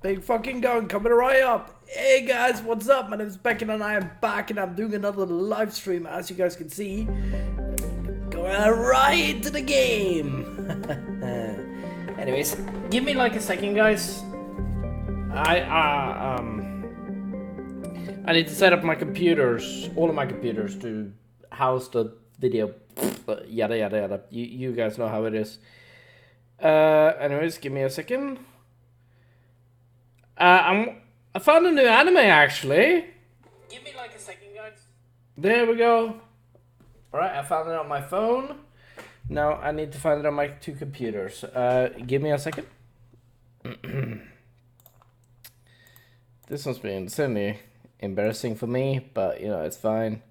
Big fucking gun coming right up. Hey guys, what's up? My name is Beckett and I am back and I'm doing another live stream, as you guys can see. Going right into the game. Anyways, give me like a second, guys. I need to set up my computers, all of my computers, to house the video. Yada yada yada. You guys know how it is. Anyways, give me a second. I found a new anime actually. Give me like a second, guys. There we go. Alright, I found it on my phone. Now I need to find it on my two computers. Give me a second. This must be insanely embarrassing for me, but you know, it's fine.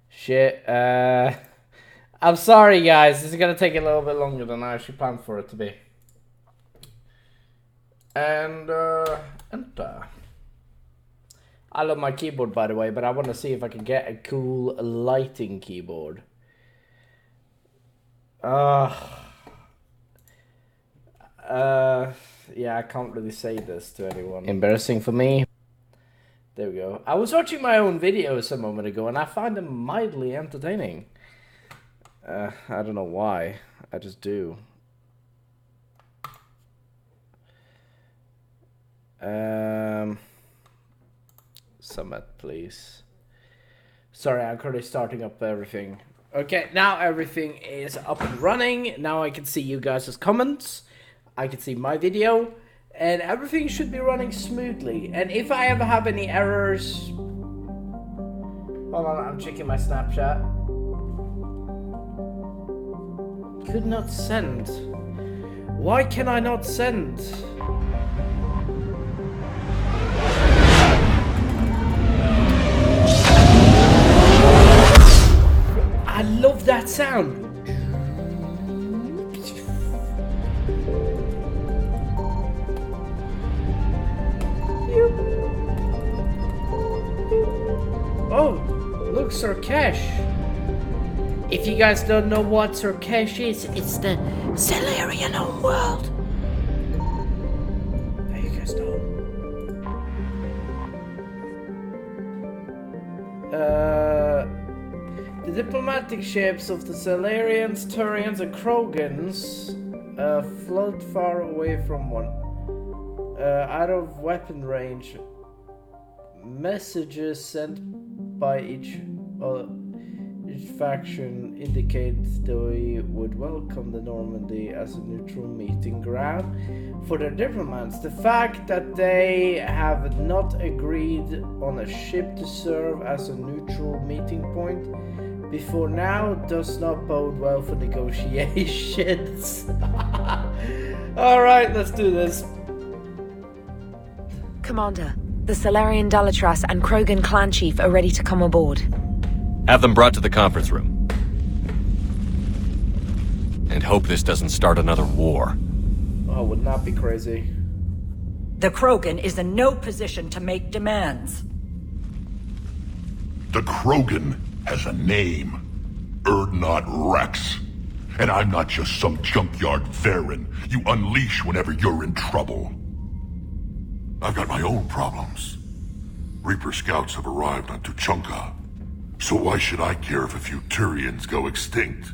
Shit. I'm sorry guys, this is gonna take a little bit longer than I actually planned for it to be. And enter. I love my keyboard, by the way, but I want to see if I can get a cool lighting keyboard. Yeah, I can't really say this to anyone. Embarrassing for me. There we go. I was watching my own videos a moment ago, and I find them mildly entertaining. I don't know why. I just do. Summit, please. Sorry, I'm currently starting up everything. Okay, now everything is up and running. Now I can see you guys' comments. I can see my video. And everything should be running smoothly. And if I ever have any errors... Hold on, I'm checking my Snapchat. Could not send. Why can I not send? I love that sound. Oh, look, Sirkesh. If you guys don't know what Sirkesh is, it's the Salarian homeworld. Now you guys know. The diplomatic ships of the Salarians, Turians, and Krogans float far away from one, out of weapon range. Messages sent by each faction indicate they would welcome the Normandy as a neutral meeting ground for their diplomats. The fact that they have not agreed on a ship to serve as a neutral meeting point before now does not bode well for negotiations. Alright, let's do this. Commander, the Salarian Dalatras and Krogan clan chief are ready to come aboard. Have them brought to the conference room. And hope this doesn't start another war. Oh, would not be crazy. The Krogan is in no position to make demands. The Krogan has a name. Urdnot Rex. And I'm not just some junkyard Varen you unleash whenever you're in trouble. I've got my own problems. Reaper scouts have arrived on Tuchanka. So why should I care if a few Turians go extinct?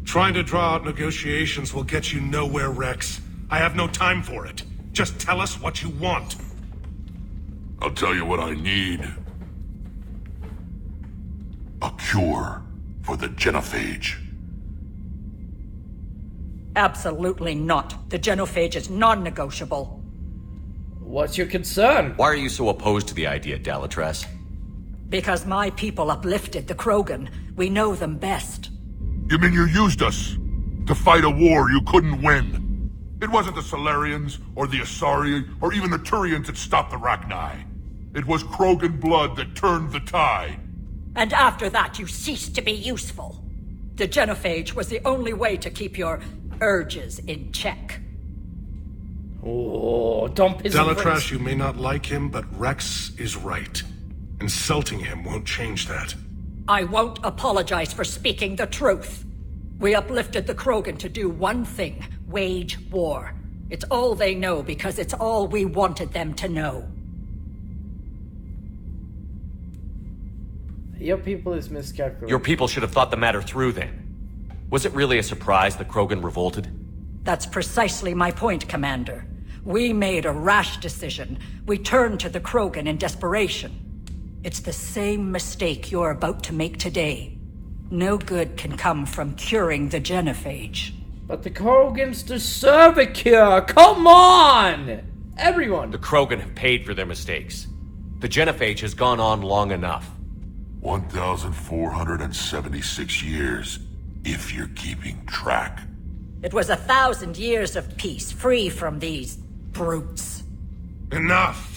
Trying to draw out negotiations will get you nowhere, Rex. I have no time for it. Just tell us what you want. I'll tell you what I need. A cure for the genophage. Absolutely not. The genophage is non-negotiable. What's your concern? Why are you so opposed to the idea, Dalatras? Because my people uplifted the Krogan. We know them best. You mean you used us to fight a war you couldn't win? It wasn't the Salarians, or the Asari, or even the Turians that stopped the Rachni. It was Krogan blood that turned the tide. And after that, you ceased to be useful. The genophage was the only way to keep your urges in check. Oh, don't piss him off. Dalatras, you may not like him, but Rex is right. Insulting him won't change that. I won't apologize for speaking the truth. We uplifted the Krogan to do one thing, wage war. It's all they know because it's all we wanted them to know. Your people is miscalculated. Your people should have thought the matter through then. Was it really a surprise that Krogan revolted? That's precisely my point, Commander. We made a rash decision. We turned to the Krogan in desperation. It's the same mistake you're about to make today. No good can come from curing the genophage. But the Krogans deserve a cure! Come on! Everyone! The Krogan have paid for their mistakes. The genophage has gone on long enough. 1,476 years, if you're keeping track. It was 1,000 years of peace, free from these brutes. Enough!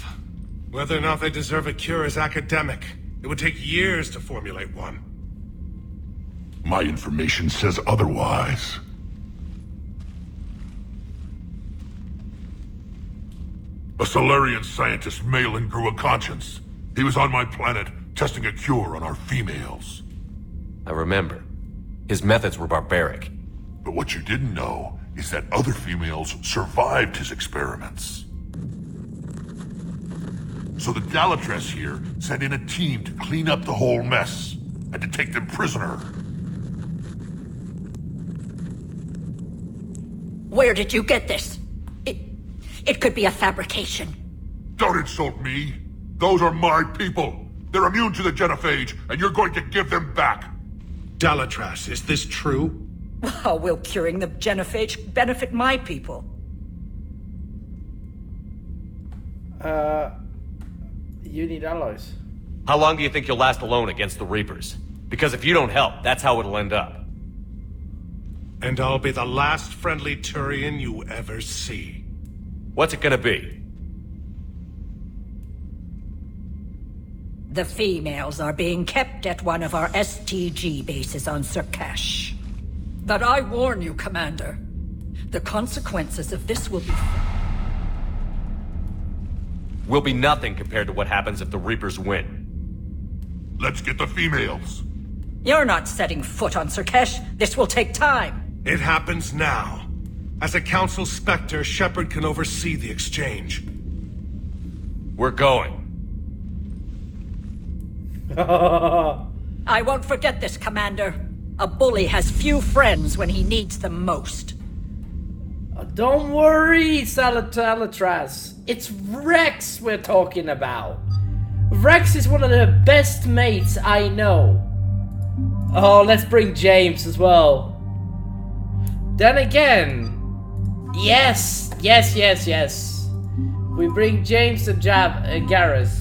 Whether or not they deserve a cure is academic. It would take years to formulate one. My information says otherwise. A Solarian scientist, Malin, grew a conscience. He was on my planet, testing a cure on our females. I remember. His methods were barbaric. But what you didn't know is that other females survived his experiments. So the Dalatress here sent in a team to clean up the whole mess, and to take them prisoner. Where did you get this? It could be a fabrication. Don't insult me! Those are my people! They're immune to the genophage, and you're going to give them back! Dalatrass, is this true? How will curing the genophage benefit my people? You need allies. How long do you think you'll last alone against the Reapers? Because if you don't help, that's how it'll end up. And I'll be the last friendly Turian you ever see. What's it gonna be? The females are being kept at one of our STG bases on Surkash. But I warn you, Commander. The consequences of this Will be nothing compared to what happens if the Reapers win. Let's get the females! You're not setting foot on Surkash. This will take time. It happens now. As a Council Spectre, Shepard can oversee the exchange. We're going. I won't forget this, Commander. A bully has few friends when he needs them most. Don't worry, Salatras. It's Rex we're talking about. Rex is one of the best mates I know. Oh, let's bring James as well. Then again, yes. We bring James and Garrus.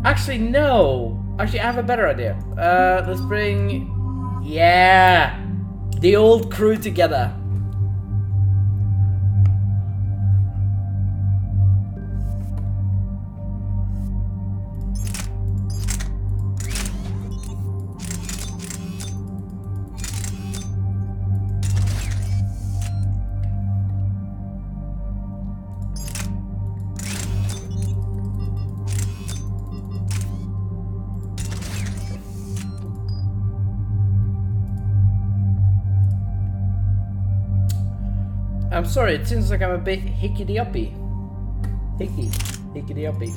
Actually, no. Actually, I have a better idea. Let's bring... Yeah! The old crew together. I'm sorry, it seems like I'm a bit hickety-uppy. Hickety-uppy.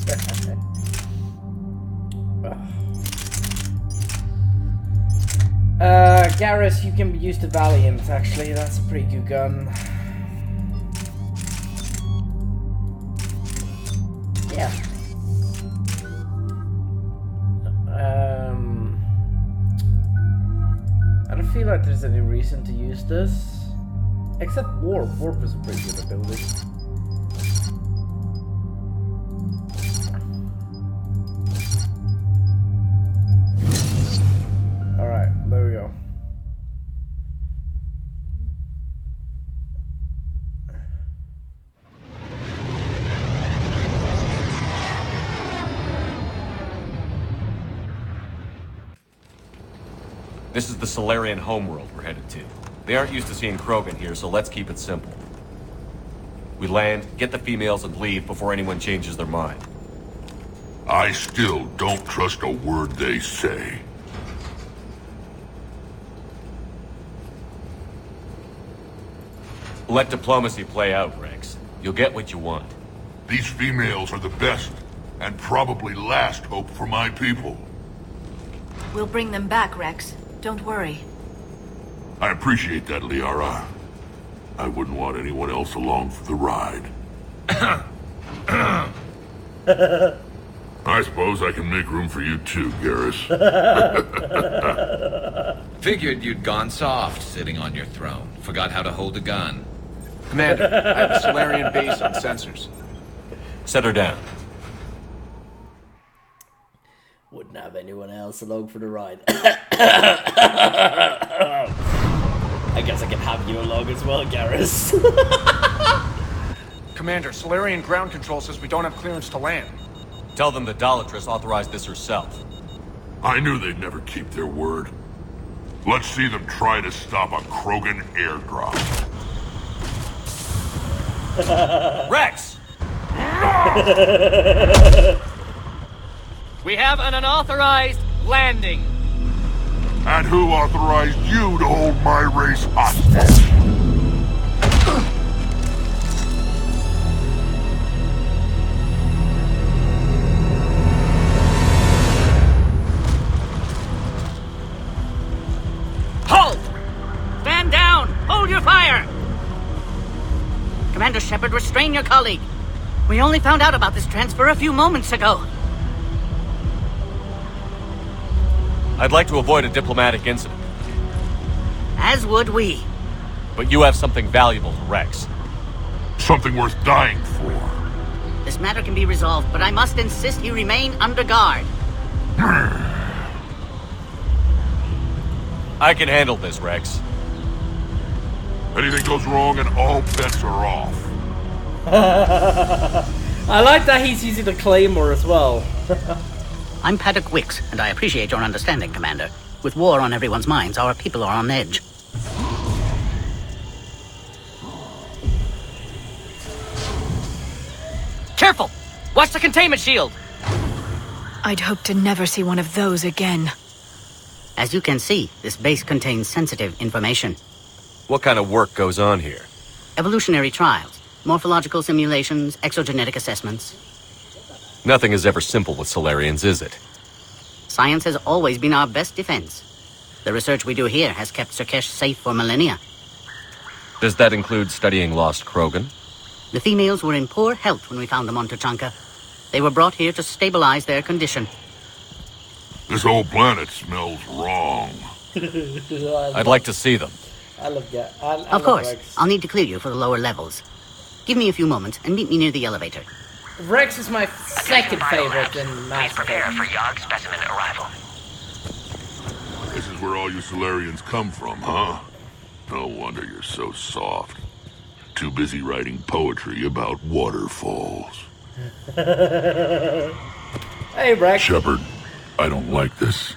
Garrus, you can use the Valiant, actually. That's a pretty good gun. Yeah. I don't feel like there's any reason to use this. Except Warp. Warp is a pretty good ability. Alright, there we go. This is the Solarian homeworld we're headed to. They aren't used to seeing Krogan here, so let's keep it simple. We land, get the females, and leave before anyone changes their mind. I still don't trust a word they say. Let diplomacy play out, Rex. You'll get what you want. These females are the best, and probably last hope for my people. We'll bring them back, Rex. Don't worry. I appreciate that, Liara. I wouldn't want anyone else along for the ride. I suppose I can make room for you too, Garrus. Figured you'd gone soft sitting on your throne. Forgot how to hold a gun. Commander, I have a Solarian base on sensors. Set her down. Wouldn't have anyone else along for the ride. I guess I can have you along as well, Garrus. Commander, Solarian ground control says we don't have clearance to land. Tell them the Dolatress authorized this herself. I knew they'd never keep their word. Let's see them try to stop a Krogan airdrop. Rex! We have an unauthorized landing. And who authorized you to hold my race hostage? Halt! Stand down! Hold your fire! Commander Shepard, restrain your colleague. We only found out about this transfer a few moments ago. I'd like to avoid a diplomatic incident. As would we. But you have something valuable to Rex. Something worth dying for. This matter can be resolved, but I must insist he remain under guard. I can handle this, Rex. Anything goes wrong and all bets are off. I like that he's using the Claymore as well. I'm Paddock Wicks, and I appreciate your understanding, Commander. With war on everyone's minds, our people are on edge. Careful! Watch the containment shield! I'd hope to never see one of those again. As you can see, this base contains sensitive information. What kind of work goes on here? Evolutionary trials, morphological simulations, exogenetic assessments. Nothing is ever simple with Solarians, is it? Science has always been our best defense. The research we do here has kept Surkesh safe for millennia. Does that include studying lost Krogan? The females were in poor health when we found them on Tuchanka. They were brought here to stabilize their condition. This whole planet smells wrong. I'd like to see them. I love that. Of course, I'll need to clear you for the lower levels. Give me a few moments and meet me near the elevator. Rex is my second favorite in Mass Effect. for yard specimen arrival. This is where all you Solarians come from, huh? No wonder you're so soft. Too busy writing poetry about waterfalls. Hey, Rex. Shepard, I don't like this.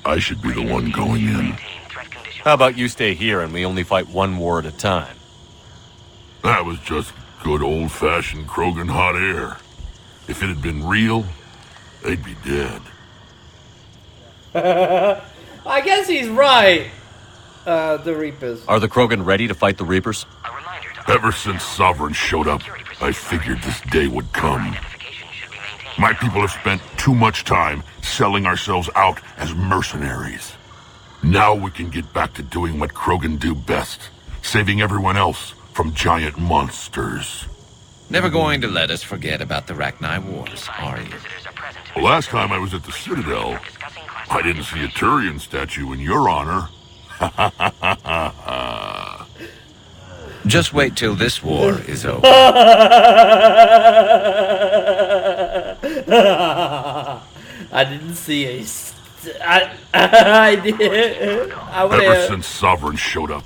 I should be the one going in. How about you stay here and we only fight one war at a time? That was just good old-fashioned Krogan hot air. If it had been real, they'd be dead. I guess he's right. The Reapers. Are the Krogan ready to fight the Reapers? Ever since Sovereign showed up, I figured this day would come. My people have spent too much time selling ourselves out as mercenaries. Now we can get back to doing what Krogan do best, saving everyone else from giant monsters. Never going to let us forget about the Rachni Wars, are you? The last time I was at the Citadel, I didn't see a Turian statue in your honor. Just wait till this war is over. I didn't see a... I did. Ever since Sovereign showed up,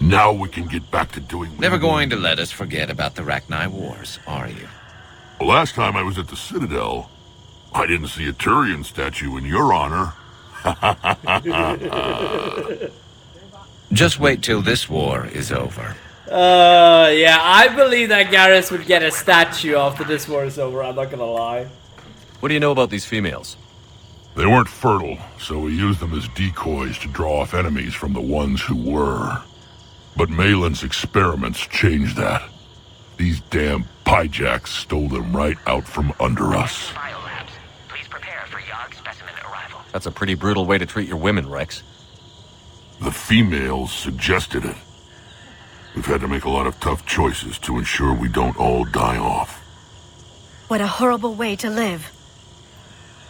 now we can get back to doing... Never going to let us forget about the Rachni Wars, are you? The last time I was at the Citadel, I didn't see a Turian statue in your honor. Just wait till this war is over. Yeah, I believe that Garrus would get a statue after this war is over, I'm not gonna lie. What do you know about these females? They weren't fertile, so we used them as decoys to draw off enemies from the ones who were. But Malin's experiments changed that. These damn pyjacks stole them right out from under us. Biolabs. Please prepare for Yard specimen arrival. That's a pretty brutal way to treat your women, Rex. The females suggested it. We've had to make a lot of tough choices to ensure we don't all die off. What a horrible way to live.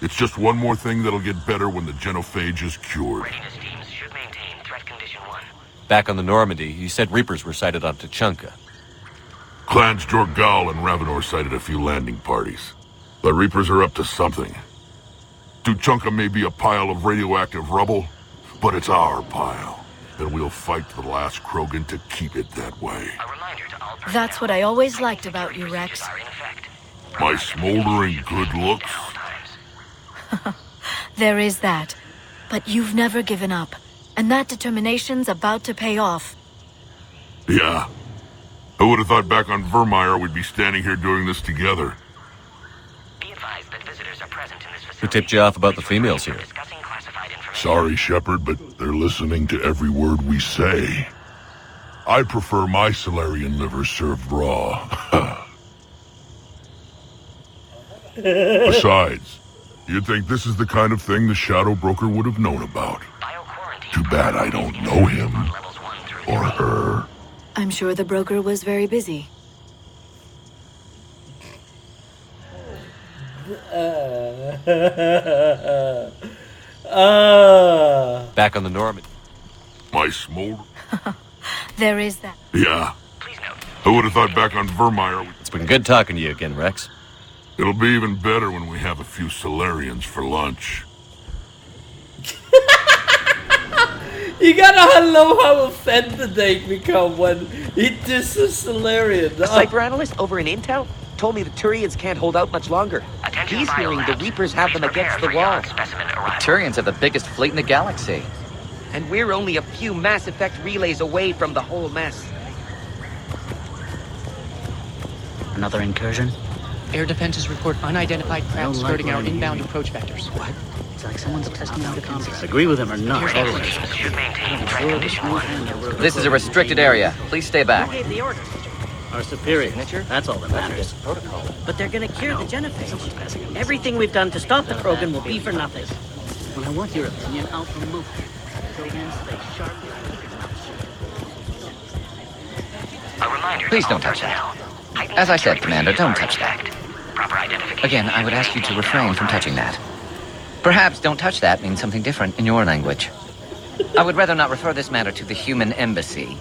It's just one more thing that'll get better when the genophage is cured. Readiness teams should maintain threat condition 1. Back on the Normandy, you said Reapers were sighted on Tuchanka. Clans Jorgal and Ravenor sighted a few landing parties. The Reapers are up to something. Tuchanka may be a pile of radioactive rubble, but it's our pile. And we'll fight to the last Krogan to keep it that way. A reminder to all personnel. That's what I always liked about you, Rex. Are in effect. My smoldering good looks? There is that. But you've never given up. And that determination's about to pay off. Yeah. I would have thought back on Vermeer we'd be standing here doing this together. Be advised that visitors are present in this facility. Who tipped you off about the females here? Discussing classified information. Sorry, Shepard, but they're listening to every word we say. I prefer my Solarian liver served raw. Besides, you'd think this is the kind of thing the Shadow Broker would have known about. Too bad I don't know him. Or her. I'm sure the broker was very busy. Back on the Normandy. My smolder? There is that. Yeah. I would have thought back on Vermeer. It's been good talking to you again, Rex. It'll be even better when we have a few Solarians for lunch. You gotta love how offended they become when he disses Solarian. A cyber analyst over in Intel told me the Turians can't hold out much longer. Attention He's hearing the biolabs. Reapers have Please them prepare against the for wall. Yard specimen arrival. Turians have the biggest fleet in the galaxy. And we're only a few Mass Effect relays away from the whole mess. Another incursion? Air defenses report unidentified craft skirting our inbound approach vectors. What? It's like someone's testing out a concept. Agree with him or not. Should maintain threat condition 1. This is a restricted area. Please stay back. Who gave the order? Our superior. That's all that matters. But they're gonna cure the genophage. Everything we've done to stop the Krogan will be for nothing. When I want your opinion, I'll promote you. So then stay sharp. A reminder. Please don't touch that. As I said, Commander, don't touch that. Proper identification. Again, I would ask you to refrain from touching that. Perhaps don't touch that means something different in your language. I would rather not refer this matter to the human embassy.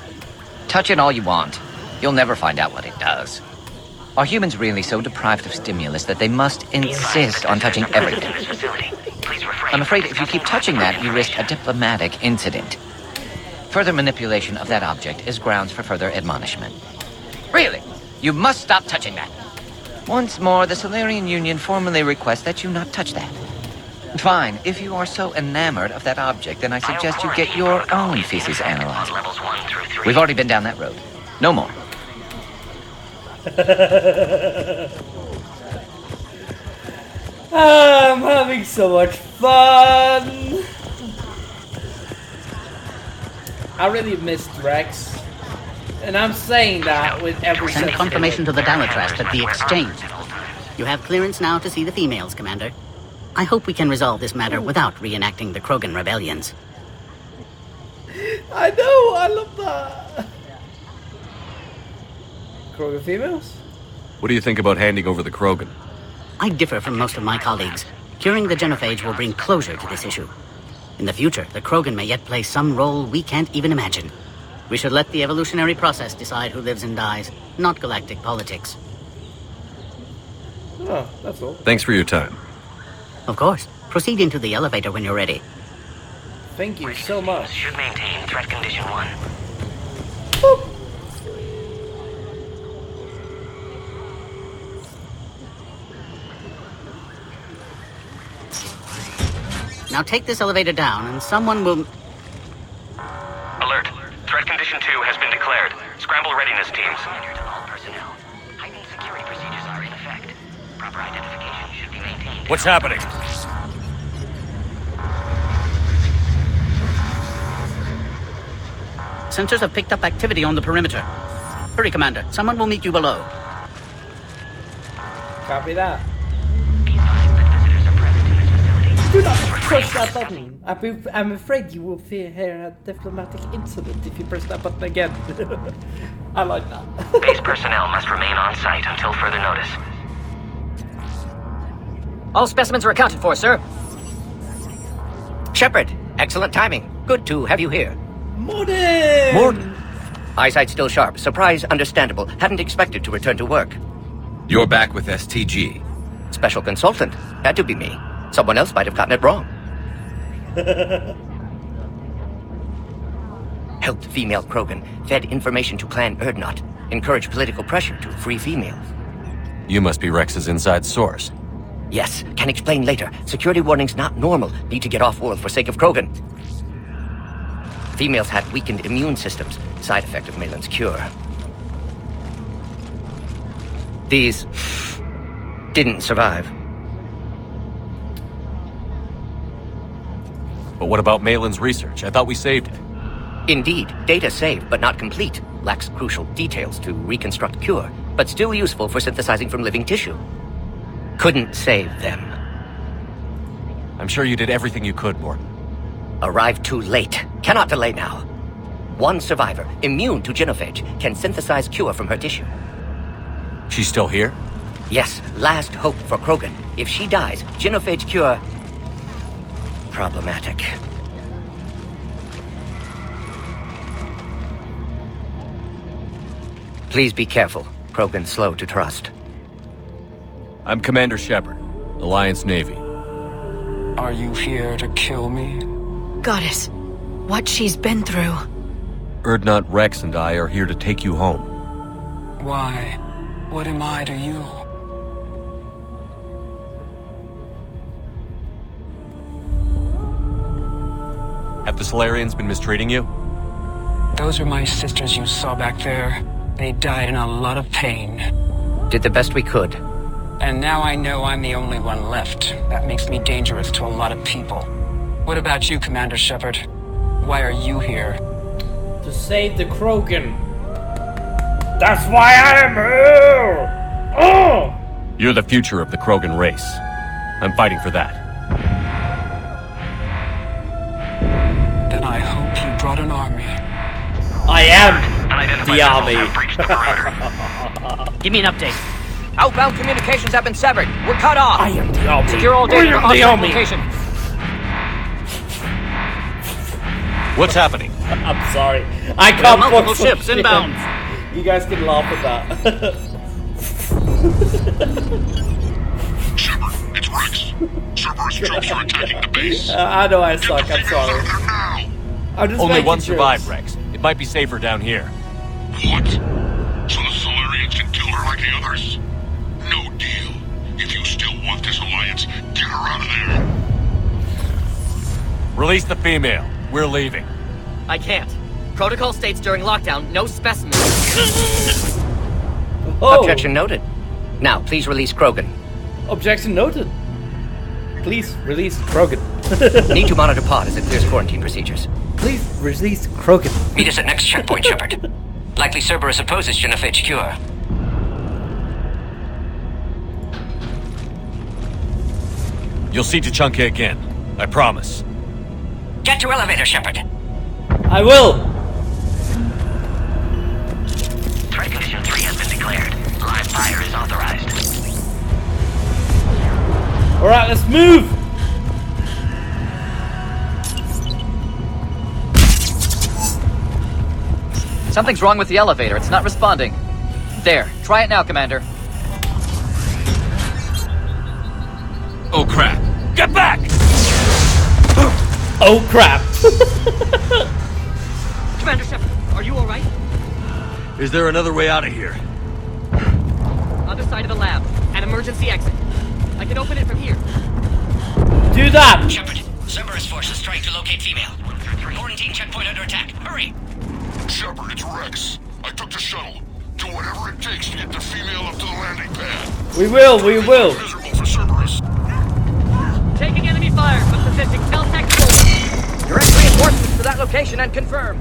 Touch it all you want. You'll never find out what it does. Are humans really so deprived of stimulus that they must insist on touching everything? I'm afraid if you keep touching that, you risk a diplomatic incident. Further manipulation of that object is grounds for further admonishment. Really? You must stop touching that. Once more, the Solarian Union formally requests that you not touch that. Fine. If you are so enamored of that object, then I suggest you get your own feces analyzed. We've already been down that road. No more. I'm having so much fun. I really missed Rex. And I'm saying that with every Send sense confirmation to of the Dalatrash that the exchange. You have clearance now to see the females, Commander. I hope we can resolve this matter without reenacting the Krogan rebellions. I know, I love that. Krogan females? What do you think about handing over the Krogan? I differ from most of my colleagues. Curing the genophage will bring closure to this issue. In the future, the Krogan may yet play some role we can't even imagine. We should let the evolutionary process decide who lives and dies, not galactic politics. Oh, that's all. Thanks for your time. Of course. Proceed into the elevator when you're ready. Thank you so much. Should maintain threat condition 1. Boop. Now take this elevator down and someone will... Alert. Threat condition 2 has been declared. Scramble readiness teams. Reminder to all personnel. Heightened security procedures are in effect. Proper identification should be maintained. What's happening? Sensors have picked up activity on the perimeter. Hurry, Commander. Someone will meet you below. Copy that. Do not push that button. I'm afraid you will hear a diplomatic incident if you press that button again. I like that. Base personnel must remain on site until further notice. All specimens are accounted for, sir. Shepard, excellent timing. Good to have you here. Morden! Eyesight still sharp. Surprise understandable. Hadn't expected to return to work. You're back with STG. Special consultant. Had to be me. Someone else might have gotten it wrong. Helped female Krogan. Fed information to Clan Urdnot. Encouraged political pressure to free females. You must be Rex's inside source. Yes, can explain later. Security warnings not normal. Need to get off-world for sake of Krogan. Females had weakened immune systems. Side effect of Malin's cure. These didn't survive. But what about Malin's research? I thought we saved it. Indeed, data saved, but not complete. Lacks crucial details to reconstruct cure, but still useful for synthesizing from living tissue. Couldn't save them. I'm sure you did everything you could, Morton. Arrived too late. Cannot delay now. One survivor, immune to genophage, can synthesize cure from her tissue. She's still here? Yes, last hope for Krogan. If she dies, genophage cure... problematic. Please be careful. Krogan slow to trust. I'm Commander Shepard, Alliance Navy. Are you here to kill me? Goddess, what she's been through. Urdnot, Rex, and I are here to take you home. Why? What am I to you? Have the Solarians been mistreating you? Those are my sisters you saw back there. They died in a lot of pain. Did the best we could. And now I know I'm the only one left. That makes me dangerous to a lot of people. What about you, Commander Shepard? Why are you here? To save the Krogan. That's why I am here! Oh! You're the future of the Krogan race. I'm fighting for that. Then I hope you brought an army. I am the army. Give me an update. Outbound communications have been severed. We're cut off. I am the army. Secure all data for the army. location. What's happening? I'm sorry. I can't multiple ships inbound. You guys can laugh at that. Shepard, it's Rex. Cerberus troops are attacking the base. I know I suck. I'm sorry. I'm just Only one jokes. survived, Rex. It might be safer down here. What? So the Solarians can kill her like the others? No deal. If you still want this alliance, get her out of there. Release the female. We're leaving. I can't. Protocol states during lockdown, no specimens. Oh. Objection noted. Now, please release Krogan. Objection noted. Please release Krogan. Need to monitor pod as it clears quarantine procedures. Please release Krogan. Meet us at next checkpoint, Shepard. Likely Cerberus opposes genophage cure. You'll see Tuchunka again. I promise. Get to elevator, Shepard. I will. Threat condition 3 has been declared. Live fire is authorized. Alright, let's move. Something's wrong with the elevator. It's not responding. There. Try it now, Commander. Oh crap! Get back! Oh crap! Commander Shepard, are you alright? Is there another way out of here? Other side of the lab. An emergency exit. I can open it from here. Do that! Shepard, Cerberus forces trying to locate female. Quarantine checkpoint under attack. Hurry! Shepard, it's Rex. I took the shuttle. Do whatever it takes to get the female up to the landing pad. We will. Miserable for Cerberus. Taking enemy fire, but presenting Caltech force. Direct reinforcements to that location and confirm.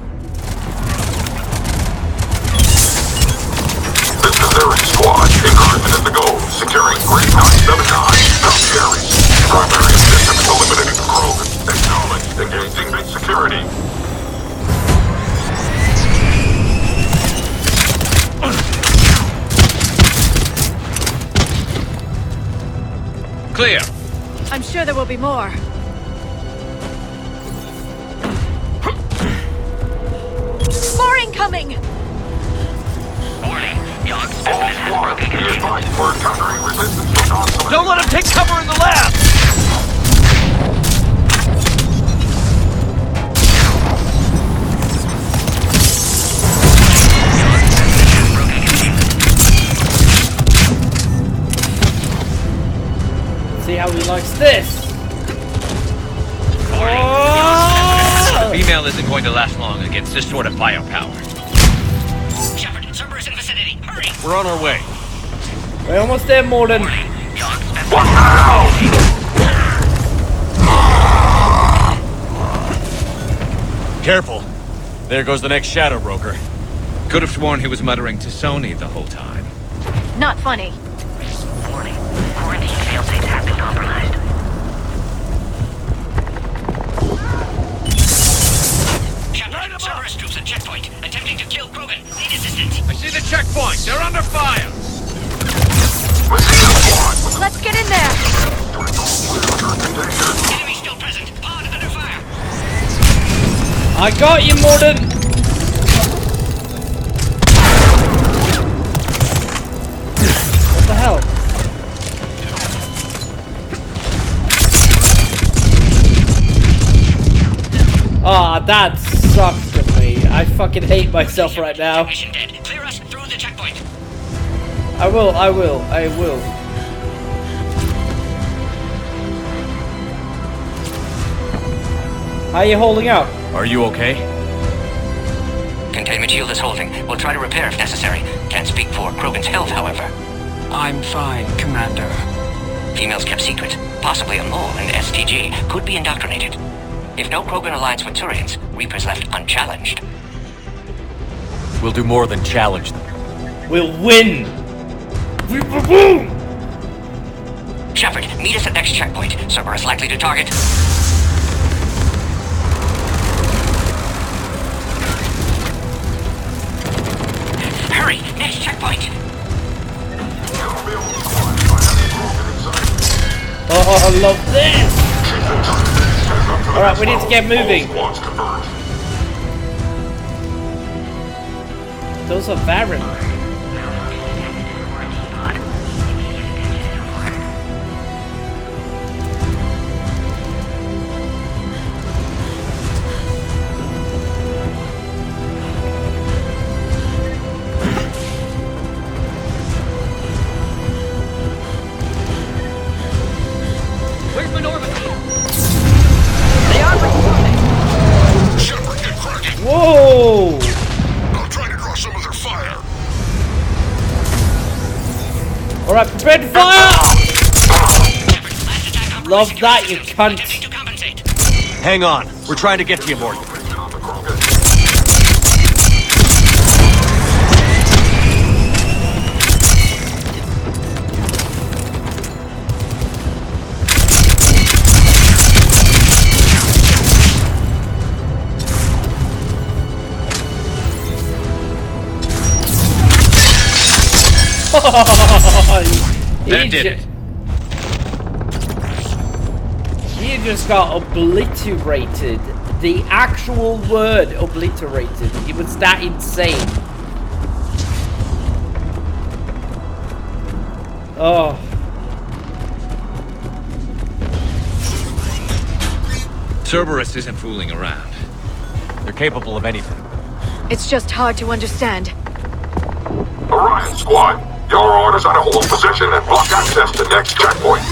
clear. I'm sure there will be more. More incoming! Warning. Dog specimen has broken condition. Don't let him take cover in the lab! See how he likes this. The female isn't going to last long against this sort of firepower. Shepard, Cerberus in vicinity. Hurry! We're on our way. We're almost there, Morden. Careful. There goes the next shadow broker. Could have sworn he was muttering to Sony the whole time. Not funny. Warning. Quarantine failsafes have been compromised. Shepard, Cerberus troops at checkpoint, attempting to kill Krogan. Need assistance. I see the checkpoint. They're under fire. Let's get in there! Enemy still present. Pod under fire. I got you, Morden. What the hell? Ah, that sucked to me. I fucking hate myself right now. Clear us through the checkpoint. I will. How are you holding out? Are you okay? Containment shield is holding. We'll try to repair if necessary. Can't speak for Krogan's health, however. I'm fine, Commander. Females kept secret. Possibly a mole in the STG. Could be indoctrinated. If no Krogan aligns with Turians, Reaper's left unchallenged. We'll do more than challenge them. We'll win! Boom! Shepard, meet us at next checkpoint. Cerberus likely to target. Hurry! Next checkpoint! Oh, I love this! Alright, we need to get moving. Those are Varen. Whoa! I'll try to draw some of their fire. Alright, prepare to fire! Love that, you cunt. Hang on. We're trying to get to you, Morgan. That did it. He just got obliterated. The actual word obliterated. It was that insane. Oh. Cerberus isn't fooling around. They're capable of anything. It's just hard to understand. Orion Squad, your orders are to hold position and block access to next checkpoint.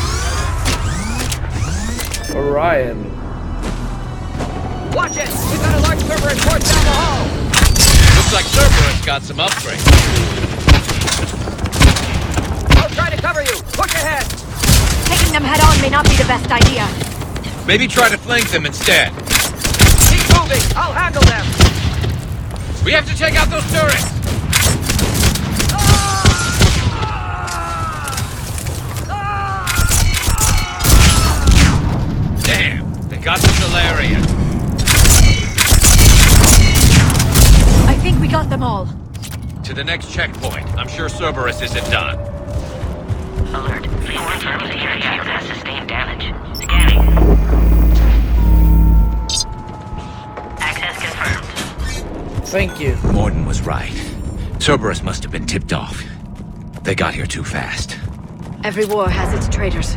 Orion. Watch it! We've got a large Cerberus force down the hall! Looks like Cerberus got some upgrades. I'll try to cover you! Push ahead! Taking them head on may not be the best idea. Maybe try to flank them instead. Keep moving! I'll handle them! We have to take out those turrets! Damn! They got the Solarian. I think we got them all. To the next checkpoint. I'm sure Cerberus isn't done. Alert. Please confirm security shield has sustained damage. Scanning. Access confirmed. Thank you. Morden was right. Cerberus must have been tipped off. They got here too fast. Every war has its traitors.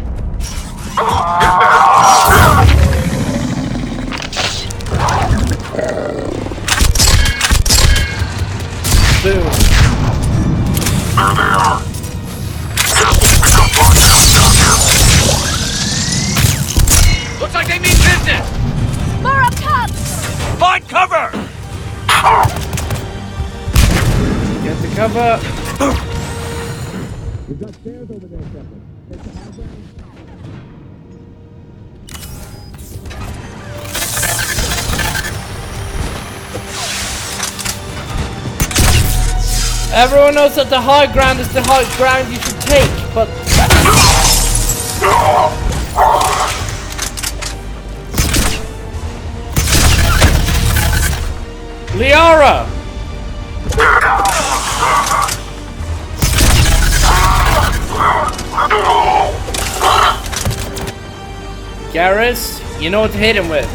Boom. There they are. Looks like they mean business! More up top! Find cover! Get the cover. We've got stairs over there, Shepard. Take the high ground. Everyone knows that the high ground is the high ground you should take, but... Liara! Garrus, you know what to hit him with.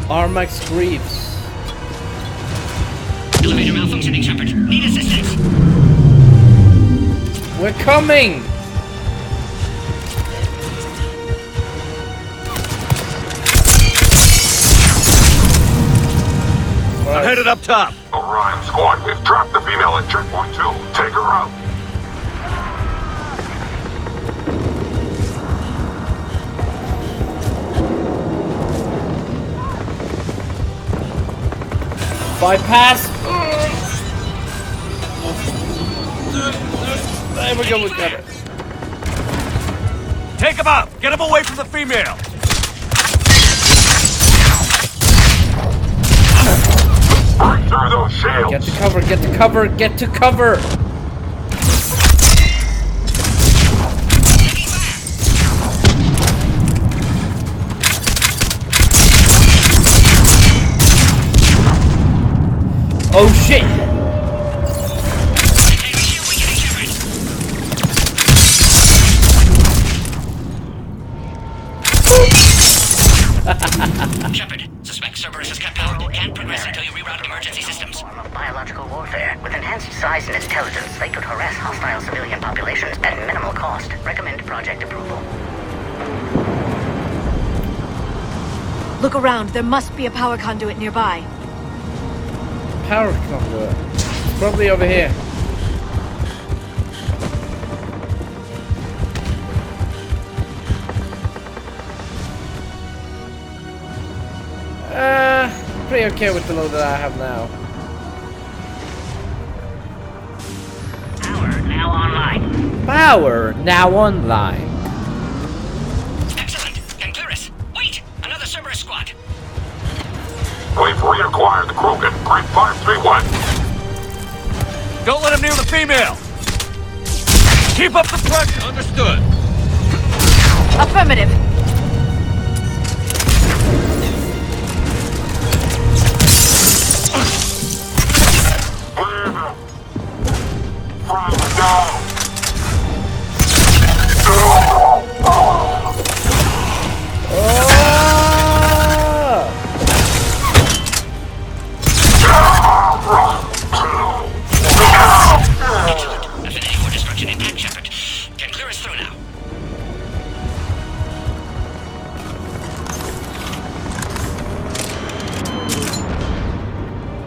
Armax Greaves. Elevator malfunctioning, Shepard. Need assistance. We're coming! I'm headed up top. Orion squad, we've trapped the female at checkpoint 2. Take her out. Bypass! There we go, we got it. Take him out! Get him away from the female! Break through those shields! Get to cover, get to cover, get to cover! Oh shit! Shepard, suspect Cerberus has cut power. Can't progress until you reroute emergency systems. Form of biological warfare. With enhanced size and intelligence, they could harass hostile civilian populations at minimal cost. Recommend project approval. Look around. There must be a power conduit nearby. Power conduit. It's probably over here. Pretty okay with the load that I have now. Power now online. Power now online. Excellent. Concurus. Wait! Another Cerberus squad. We've reacquired the Krogan. Grid 531. Don't let him near the female! Keep up the pressure! Understood. Affirmative. Affinity for destruction intact, Shepard. Can clear us through now.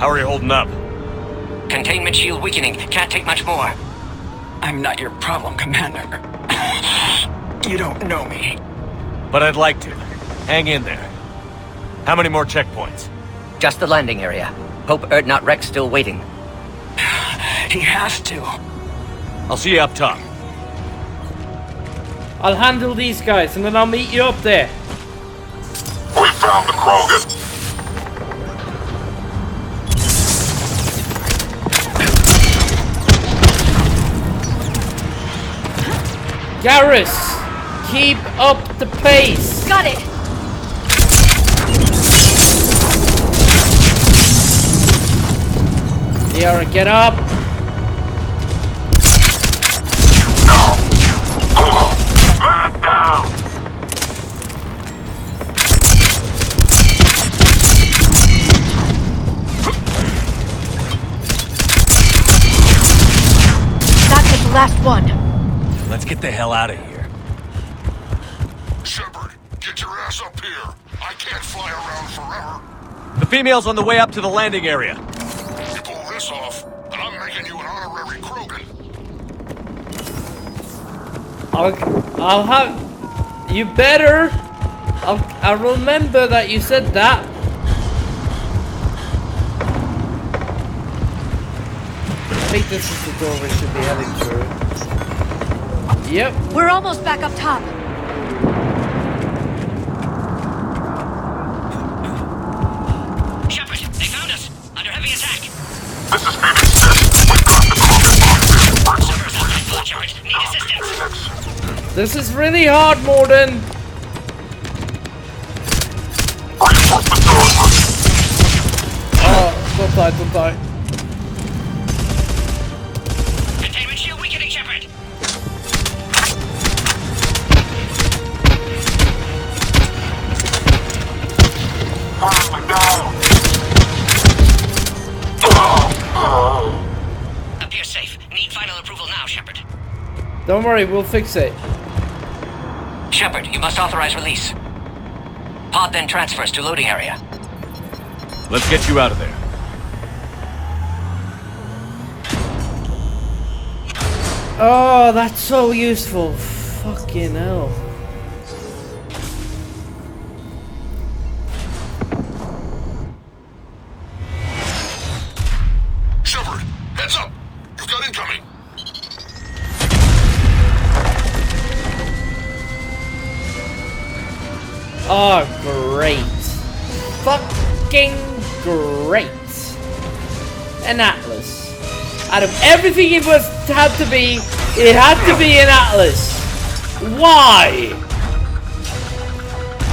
How are you holding up? Containment shield weakening. Can't take much more. I'm not your problem, Commander. You don't know me. But I'd like to. Hang in there. How many more checkpoints? Just the landing area. Hope Erdnot Rex still waiting. He has to. I'll see you up top. I'll handle these guys and then I'll meet you up there. We found the Krogan. Garrus, keep up the pace. Got it. Liara, get up. That was the last one. Let's get the hell out of here. Shepard, get your ass up here. I can't fly around forever. The female's on the way up to the landing area. You pull this off, and I'm making you an honorary Krogan. I'll have... You better... I'll remember that you said that. I think this is the door we should be heading through. Yep. We're almost back up top. Shepard, they found us. Under heavy attack. This is Phoenix 6. We've got the Krogan box. Servers outside blood charge. Need assistance. This is really hard, Morden. Oh, don't die, don't die. Containment shield weakening, Shepard. Appears safe. Need final approval now, Shepard. Don't worry, we'll fix it. Shepard, you must authorize release. Pod then transfers to loading area. Let's get you out of there. Oh, that's so useful. Fucking hell. Shepard, heads up. You've got incoming. Oh, great. Fucking great. An Atlas. Out of everything it had to be an Atlas. Why?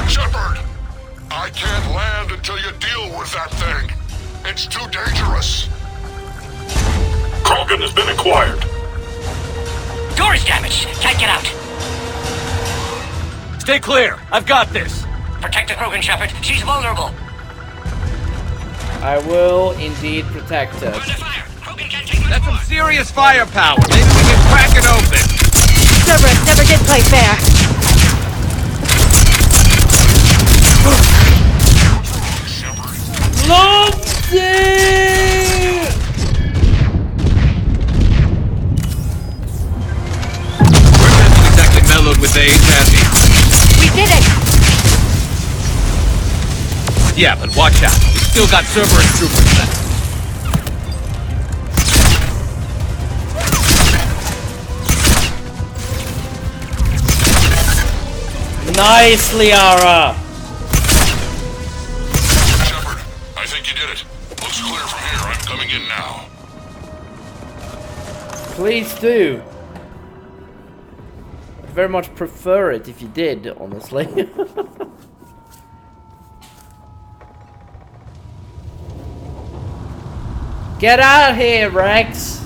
Shepard, I can't land until you deal with that thing. It's too dangerous. Krogan has been acquired. Door is damaged. Can't get out. Stay clear. I've got this. Protect the Krogan, Shepard. She's vulnerable. I will indeed protect her. That's some serious firepower. Maybe we can crack it open. Cerberus never did play fair. Loved it! We're not exactly mellowed with age, have we? We did it! Yeah, but watch out. We still got Cerberus troopers left. Nice, Liara! Shepard, I think you did it. Looks clear from here. I'm coming in now. Please do. I'd very much prefer it if you did, honestly. Get out of here, Rex!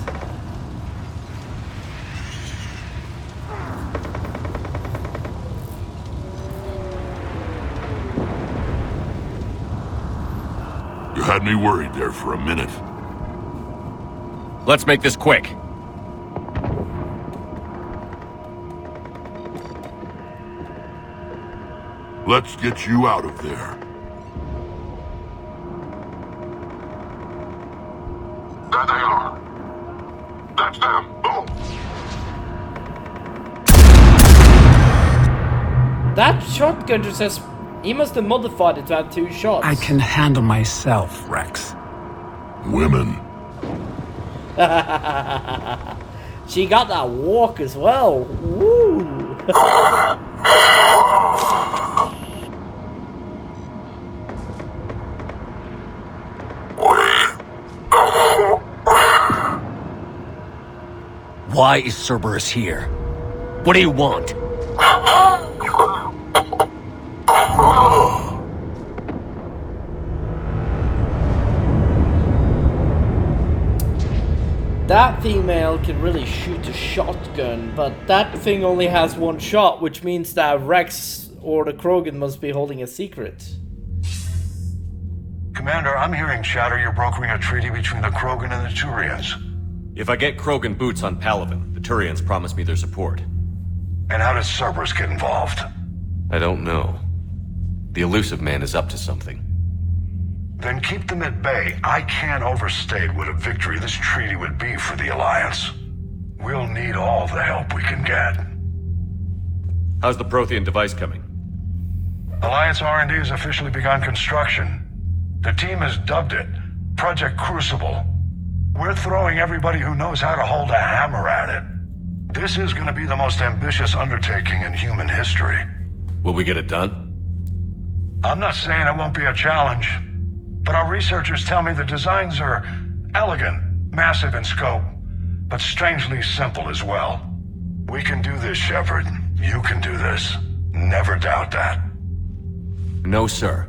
You had me worried there for a minute. Let's make this quick. Let's get you out of there. There they are. That's them. Boom. That shotgun just says... He must have modified it to have 2 shots. I can handle myself, Rex. Women. She got that walk as well. Woo! Why is Cerberus here? What do you want? That female can really shoot a shotgun, but that thing only has one shot, which means that Rex or the Krogan must be holding a secret. Commander, I'm hearing chatter you're brokering a treaty between the Krogan and the Turians. If I get Krogan boots on Palaven, the Turians promise me their support. And how does Cerberus get involved? I don't know. The Elusive Man is up to something. Then keep them at bay. I can't overstate what a victory this treaty would be for the Alliance. We'll need all the help we can get. How's the Prothean device coming? Alliance R&D has officially begun construction. The team has dubbed it Project Crucible. We're throwing everybody who knows how to hold a hammer at it. This is going to be the most ambitious undertaking in human history. Will we get it done? I'm not saying it won't be a challenge, but our researchers tell me the designs are elegant, massive in scope, but strangely simple as well. We can do this, Shepard. You can do this. Never doubt that. No, sir.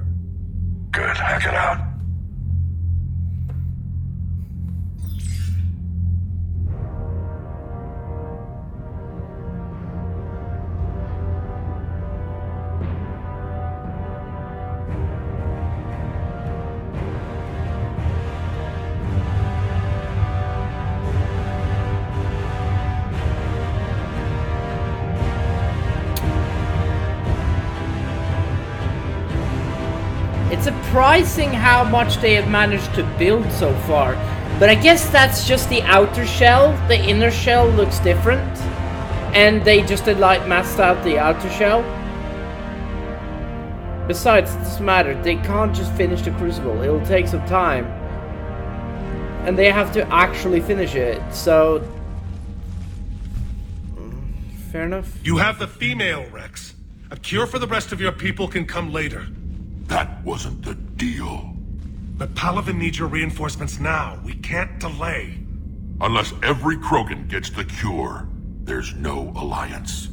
Good. Hack it out. It's surprising how much they have managed to build so far. But I guess that's just the outer shell. The inner shell looks different. And they just like maxed out the outer shell. Besides, it doesn't matter. They can't just finish the Crucible. It'll take some time. And they have to actually finish it. So... fair enough. You have the female, Rex. A cure for the rest of your people can come later. That wasn't the deal. But Palaven needs your reinforcements now. We can't delay. Unless every Krogan gets the cure, there's no alliance.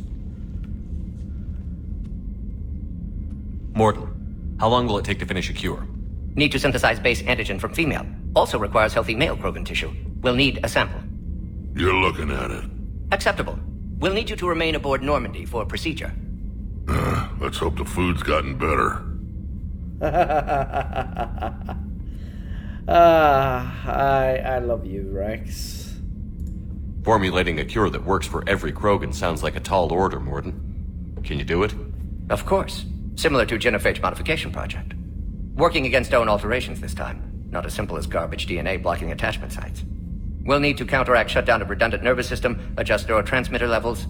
Morton, how long will it take to finish a cure? Need to synthesize base antigen from female. Also requires healthy male Krogan tissue. We'll need a sample. You're looking at it. Acceptable. We'll need you to remain aboard Normandy for procedure. Let's hope the food's gotten better. I love you, Rex. Formulating a cure that works for every Krogan sounds like a tall order, Morton. Can you do it? Of course. Similar to Genophage modification project. Working against own alterations this time. Not as simple as garbage DNA blocking attachment sites. We'll need to counteract shutdown of redundant nervous system, adjust neurotransmitter levels.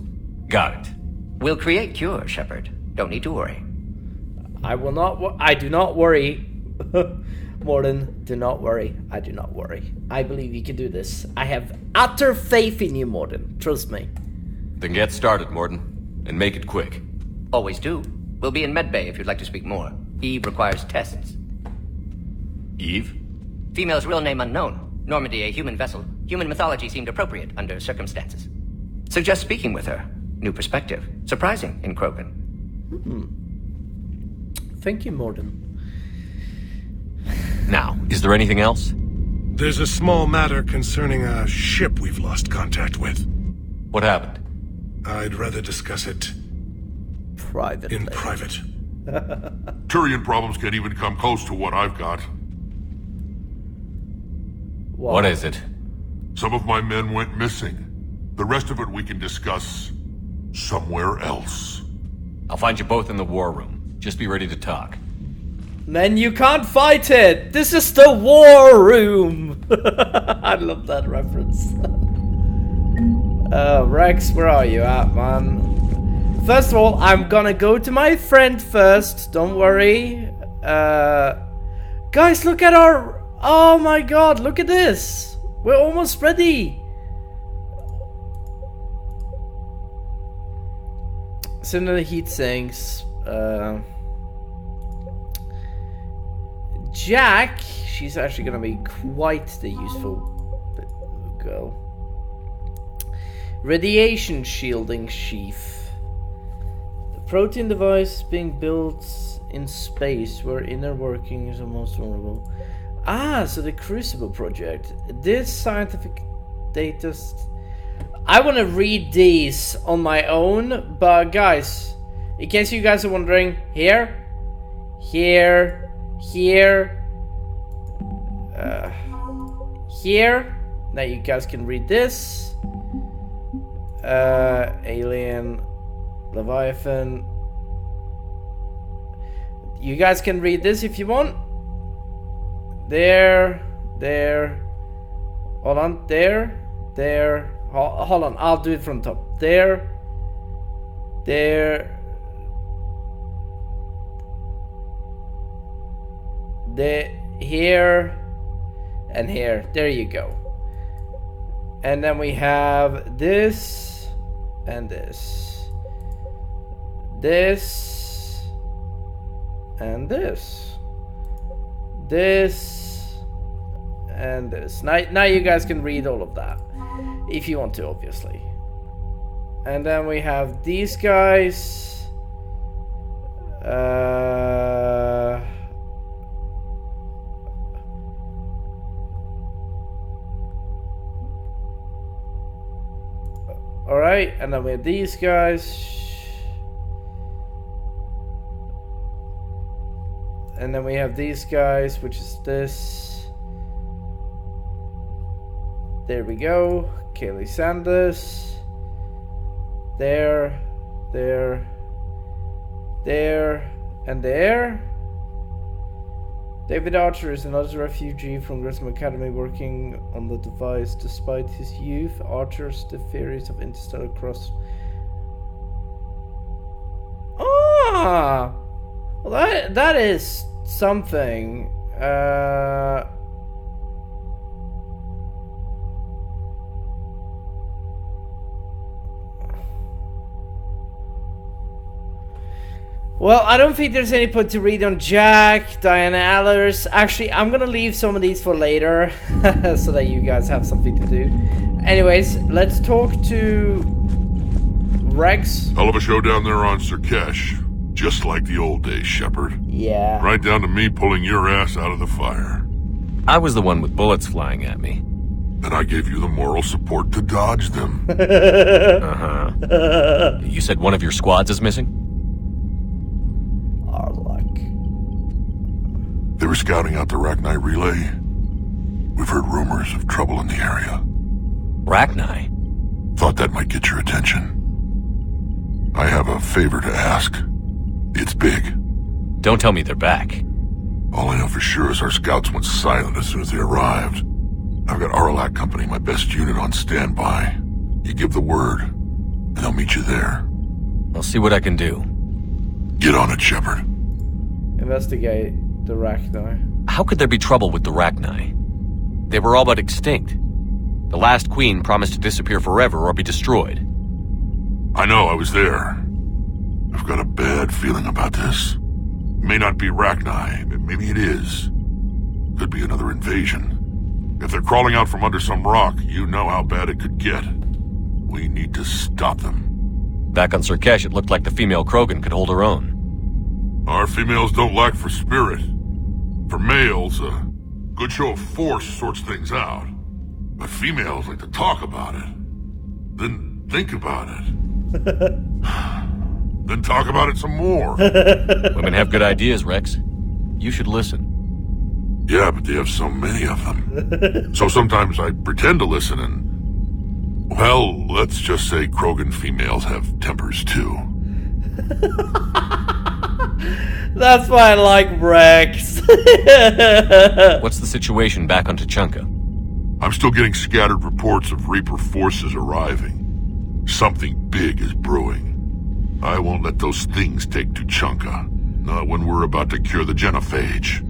Got it. We'll create cure, Shepard. Don't need to worry. I will not. I do not worry. Morton, do not worry. I do not worry. I believe you can do this. I have utter faith in you, Morton. Trust me. Then get started, Morton. And make it quick. Always do. We'll be in medbay if you'd like to speak more. Eve requires tests. Eve? Female's real name unknown. Normandy, a human vessel. Human mythology seemed appropriate under circumstances. Suggest speaking with her. New perspective. Surprising in Krogan. Thank you, Morton. Now, is there anything else? There's a small matter concerning a ship we've lost contact with. What happened? I'd rather discuss it... privately. In private. Turian problems can't even come close to what I've got. What is it? Some of my men went missing. The rest of it we can discuss somewhere else. I'll find you both in the war room. Just be ready to talk. Then you can't fight it! This is the war room! I love that reference. Rex, where are you at, man? First of all, I'm gonna go to my friend first. Don't worry. Guys, look at our... oh my god, look at this! We're almost ready! Similar heat sinks. Jack, she's actually gonna be quite the useful girl. Radiation shielding sheath. The protein device being built in space where inner workings are most vulnerable. Ah, so the Crucible project. This scientific data... I want to read these on my own, but guys, in case you guys are wondering, here, here, now you guys can read this. Alien, Leviathan. You guys can read this if you want. There, hold on, there, hold on, I'll do it from top. There, here, and here. There you go. And then we have this, and this, and this, and this. Now you guys can read all of that if you want to, obviously. And then we have these guys. Alright, and then we have these guys. And then we have these guys, which is this. There we go. Kaylee Sanders. There, and there. David Archer is another refugee from Grissom Academy working on the device. Despite his youth, Archer's the theories of interstellar cross. Ah! Well, that is something. Well, I don't think there's any point to read on Jack, Diana Allers. Actually, I'm gonna leave some of these for later, so that you guys have something to do. Anyways, let's talk to Rex. Hell of a show down there on Sirkesh. Just like the old days, Shepard. Yeah. Right down to me pulling your ass out of the fire. I was the one with bullets flying at me. And I gave you the moral support to dodge them. Uh-huh. You said one of your squads is missing? Our luck. They were scouting out the Rachni relay. We've heard rumors of trouble in the area. Rachni? Thought that might get your attention. I have a favor to ask. It's big. Don't tell me they're back. All I know for sure is our scouts went silent as soon as they arrived. I've got Arlac Company, my best unit, on standby. You give the word, and they'll meet you there. I'll see what I can do. Get on it, Shepard. Investigate the Rachni. How could there be trouble with the Rachni? They were all but extinct. The last queen promised to disappear forever or be destroyed. I know, I was there. I've got a bad feeling about this. May not be Rachni, but maybe it is. Could be another invasion. If they're crawling out from under some rock, you know how bad it could get. We need to stop them. Back on Sirkesh, it looked like the female Krogan could hold her own. Our females don't lack for spirit. For males, a good show of force sorts things out. But females like to talk about it. Then think about it. Then talk about it some more. Women have good ideas, Rex. You should listen. Yeah, but they have so many of them. So sometimes I pretend to listen and... Well, let's just say Krogan females have tempers too. That's why I like Rex. What's the situation back on Tuchanka? I'm still getting scattered reports of Reaper forces arriving. Something big is brewing. I won't let those things take Tuchanka. Not when we're about to cure the genophage.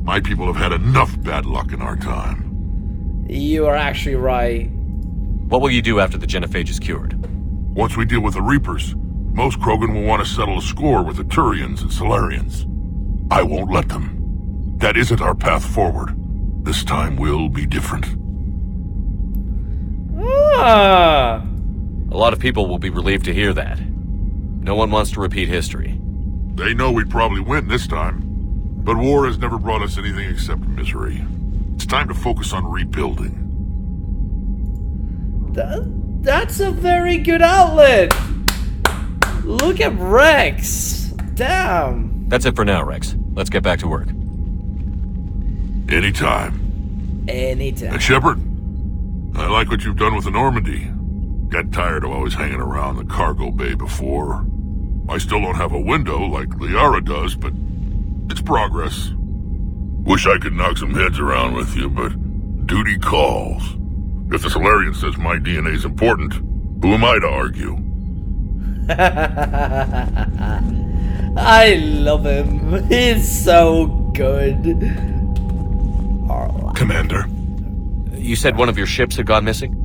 My people have had enough bad luck in our time. You are actually right. What will you do after the genophage is cured? Once we deal with the Reapers, most Krogan will want to settle a score with the Turians and Solarians. I won't let them. That isn't our path forward. This time will be different. Ah! A lot of people will be relieved to hear that. No one wants to repeat history. They know we'd probably win this time. But war has never brought us anything except misery. It's time to focus on rebuilding. That's a very good outlet! Look at Rex! Damn! That's it for now, Rex. Let's get back to work. Anytime. Anytime. And Shepard, I like what you've done with the Normandy. Got tired of always hanging around the cargo bay before. I still don't have a window like Liara does, but it's progress. Wish I could knock some heads around with you, but duty calls. If the Solarian says my DNA's important, who am I to argue? I love him. He's so good. Commander. You said one of your ships had gone missing?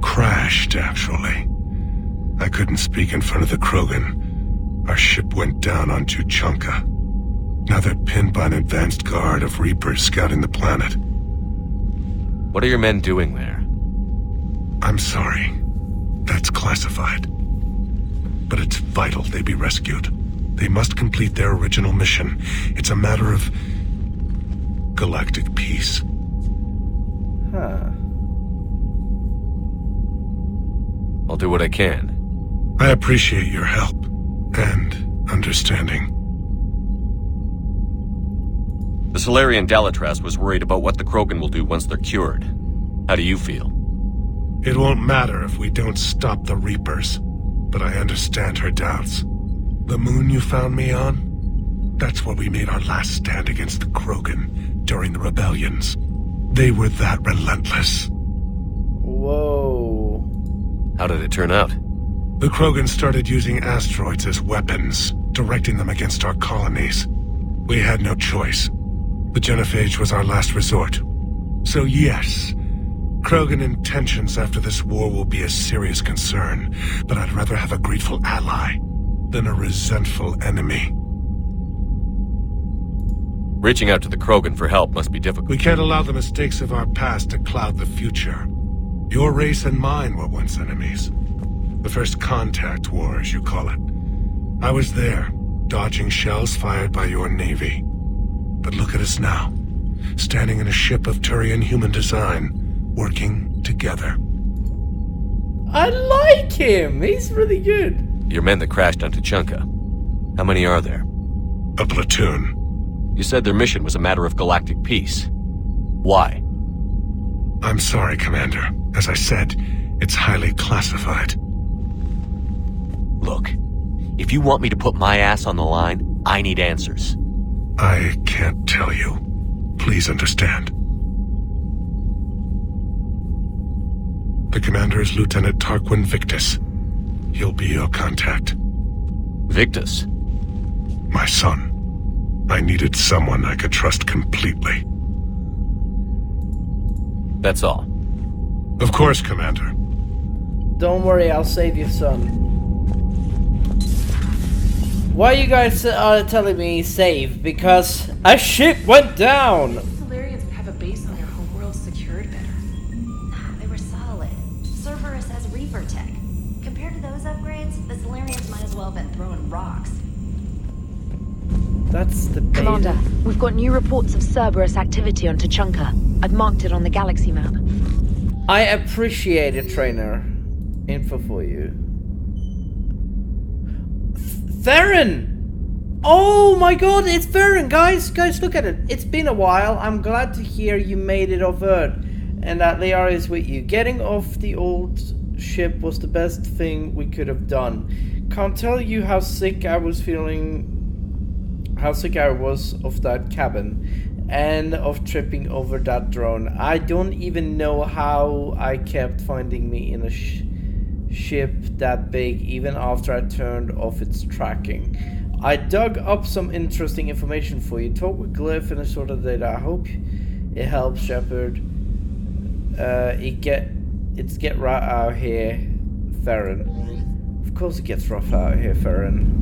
Crashed, actually. I couldn't speak in front of the Krogan. Our ship went down on Tuchanka. Now they're pinned by an advanced guard of Reapers scouting the planet. What are your men doing there? I'm sorry. That's classified. But it's vital they be rescued. They must complete their original mission. It's a matter of galactic peace. Huh. I'll do what I can. I appreciate your help and understanding. The Solarian Dalatras was worried about what the Krogan will do once they're cured. How do you feel? It won't matter if we don't stop the Reapers, but I understand her doubts. The moon you found me on? That's where we made our last stand against the Krogan during the rebellions. They were that relentless. Whoa. How did it turn out? The Krogan started using asteroids as weapons, directing them against our colonies. We had no choice. The genophage was our last resort. So yes, Krogan intentions after this war will be a serious concern, but I'd rather have a grateful ally than a resentful enemy. Reaching out to the Krogan for help must be difficult. We can't allow the mistakes of our past to cloud the future. Your race and mine were once enemies. The first contact war, as you call it. I was there, dodging shells fired by your navy. But look at us now, standing in a ship of Turian human design, working together. I like him! He's really good. Your men that crashed on Tuchanka. How many are there? A platoon. You said their mission was a matter of galactic peace. Why? I'm sorry, Commander. As I said, it's highly classified. Look, if you want me to put my ass on the line, I need answers. I can't tell you. Please understand. The commander is Lieutenant Tarquin Victus. He'll be your contact. Victus? My son. I needed someone I could trust completely. That's all. Of course, Commander. Don't worry, I'll save your son. Why you guys are telling me save? Because a ship went down! Solarians would have a base on their homeworld secured better. Nah, they were solid. Cerberus has Reaper tech. Compared to those upgrades, the Solarians might as well have been throwing rocks. That's the bait. Commander, we've got new reports of Cerberus activity on Tuchanka. I've marked it on the galaxy map. I appreciate it, trainer. Info for you. Theron! Oh my god, it's Theron, guys! Guys, look at it. It's been a while. I'm glad to hear you made it off Earth and that Liara is with you. Getting off the old ship was the best thing we could have done. Can't tell you how sick I was feeling, how sick I was of that cabin and of tripping over that drone. I don't even know how I kept finding me in a ship that big even after I turned off its tracking. I dug up some interesting information for you. Talk with Glyph and sort of data. I hope it helps, Shepard. It's get rough out here, Theron. Of course it gets rough out here, Theron.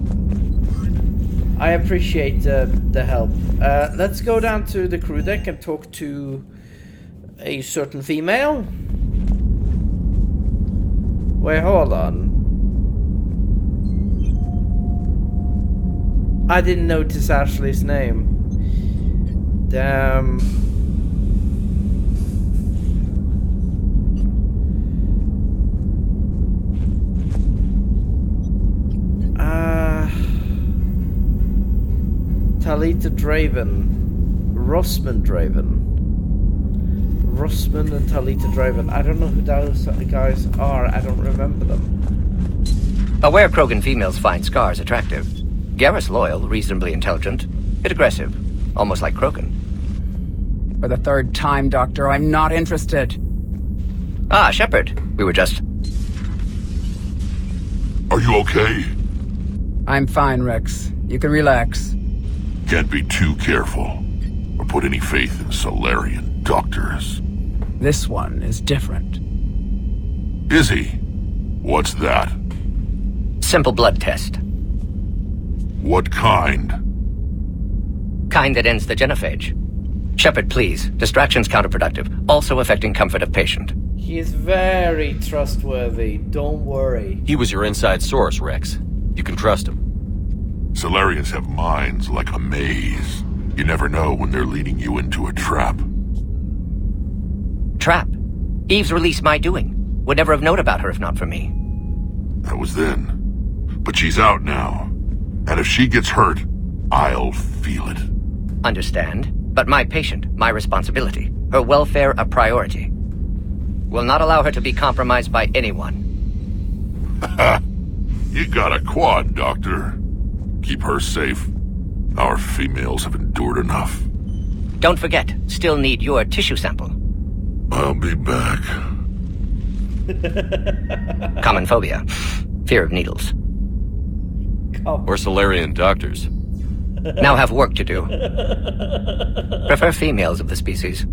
I appreciate the help. Let's go down to the crew deck and talk to a certain female. Wait, hold on. I didn't notice Ashley's name. Damn. Talita Draven. Rossman Draven. Rossman and Talita Draven. I don't know who those guys are. I don't remember them. Aware Krogan females find Scars attractive. Garrus loyal, reasonably intelligent, bit aggressive, almost like Krogan. For the third time, Doctor, I'm not interested. Ah, Shepard. We were just... Are you okay? I'm fine, Rex. You can relax. Can't be too careful, or put any faith in Solarian doctors. This one is different. Is he? What's that? Simple blood test. What kind? Kind that ends the genophage. Shepard, please. Distraction's counterproductive, also affecting comfort of patient. He is very trustworthy. Don't worry. He was your inside source, Rex. You can trust him. Solarians have minds like a maze. You never know when they're leading you into a trap. Trap? Eve's release my doing. Would never have known about her if not for me. That was then. But she's out now. And if she gets hurt, I'll feel it. Understand. But my patient, my responsibility. Her welfare a priority. Will not allow her to be compromised by anyone. You got a quad, Doctor. Keep her safe. Our females have endured enough. Don't forget, still need your tissue sample. I'll be back. Common phobia. Fear of needles. Or Solarian doctors. Now have work to do. Prefer females of the species.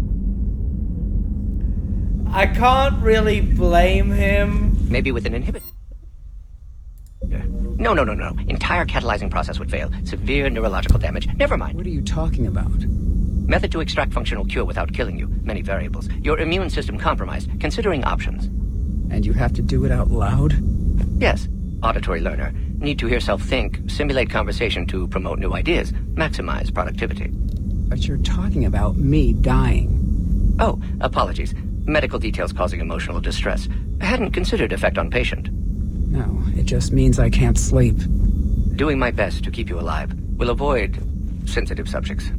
I can't really blame him. Maybe with an inhibitor. No. Entire catalyzing process would fail. Severe neurological damage. Never mind. What are you talking about? Method to extract functional cure without killing you. Many variables. Your immune system compromised. Considering options. And you have to do it out loud? Yes. Auditory learner. Need to hear self think. Simulate conversation to promote new ideas. Maximize productivity. But you're talking about me dying. Oh, apologies. Medical details causing emotional distress. I hadn't considered effect on patient. No, it just means I can't sleep. Doing my best to keep you alive. Will avoid sensitive subjects.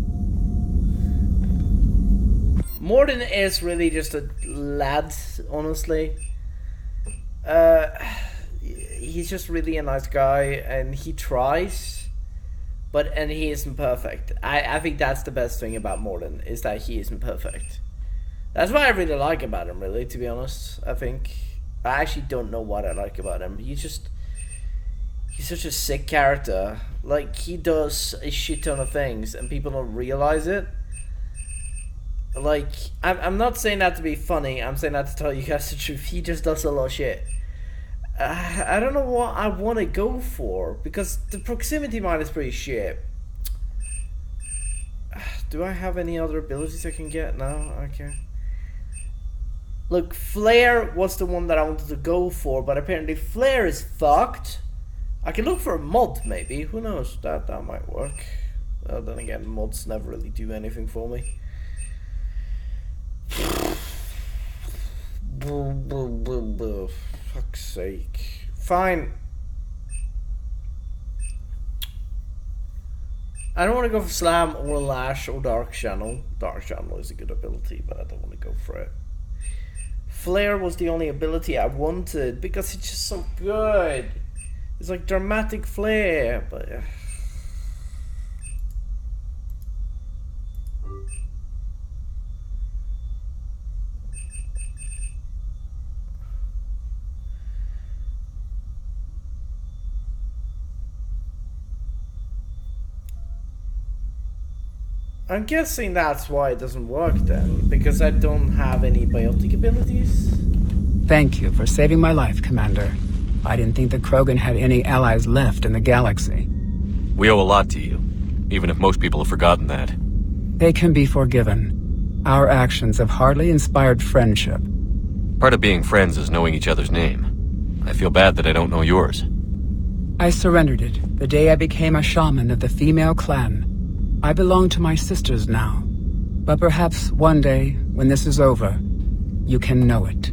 Morden is really just a lad, honestly. He's just really a nice guy, and he tries, and he isn't perfect. I think that's the best thing about Morden, is that he isn't perfect. That's what I really like about him, really, to be honest. I actually don't know what I like about him. He's such a sick character. Like, he does a shit ton of things, and people don't realize it. Like, I'm not saying that to be funny. I'm saying that to tell you guys the truth. He just does a lot of shit. I don't know what I want to go for, because the proximity mine is pretty shit. Do I have any other abilities I can get? No? Okay. Look, Flare was the one that I wanted to go for, but apparently Flare is fucked. I can look for a mod, maybe. Who knows? That might work. Then again, mods never really do anything for me. Fuck's sake. Fine. I don't want to go for Slam or Lash or Dark Channel. Dark Channel is a good ability, but I don't want to go for it. Flare was the only ability I wanted because it's just so good. It's like dramatic flare, but I'm guessing that's why it doesn't work then, because I don't have any biotic abilities. Thank you for saving my life, Commander. I didn't think the Krogan had any allies left in the galaxy. We owe a lot to you, even if most people have forgotten that. They can be forgiven. Our actions have hardly inspired friendship. Part of being friends is knowing each other's name. I feel bad that I don't know yours. I surrendered it the day I became a shaman of the female clan. I belong to my sisters now. But perhaps one day, when this is over, you can know it.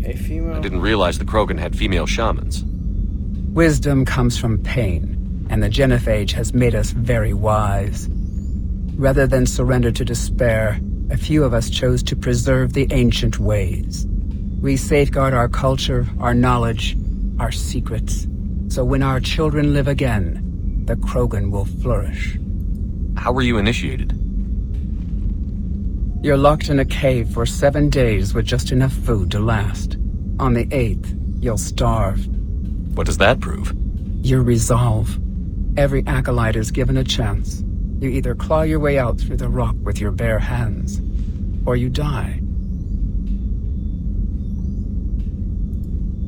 A female? I didn't realize the Krogan had female shamans. Wisdom comes from pain, and the genophage has made us very wise. Rather than surrender to despair, a few of us chose to preserve the ancient ways. We safeguard our culture, our knowledge, our secrets. So when our children live again, the Krogan will flourish. How were you initiated? You're locked in a cave for 7 days with just enough food to last. On the 8th, you'll starve. What does that prove? Your resolve. Every acolyte is given a chance. You either claw your way out through the rock with your bare hands, or you die.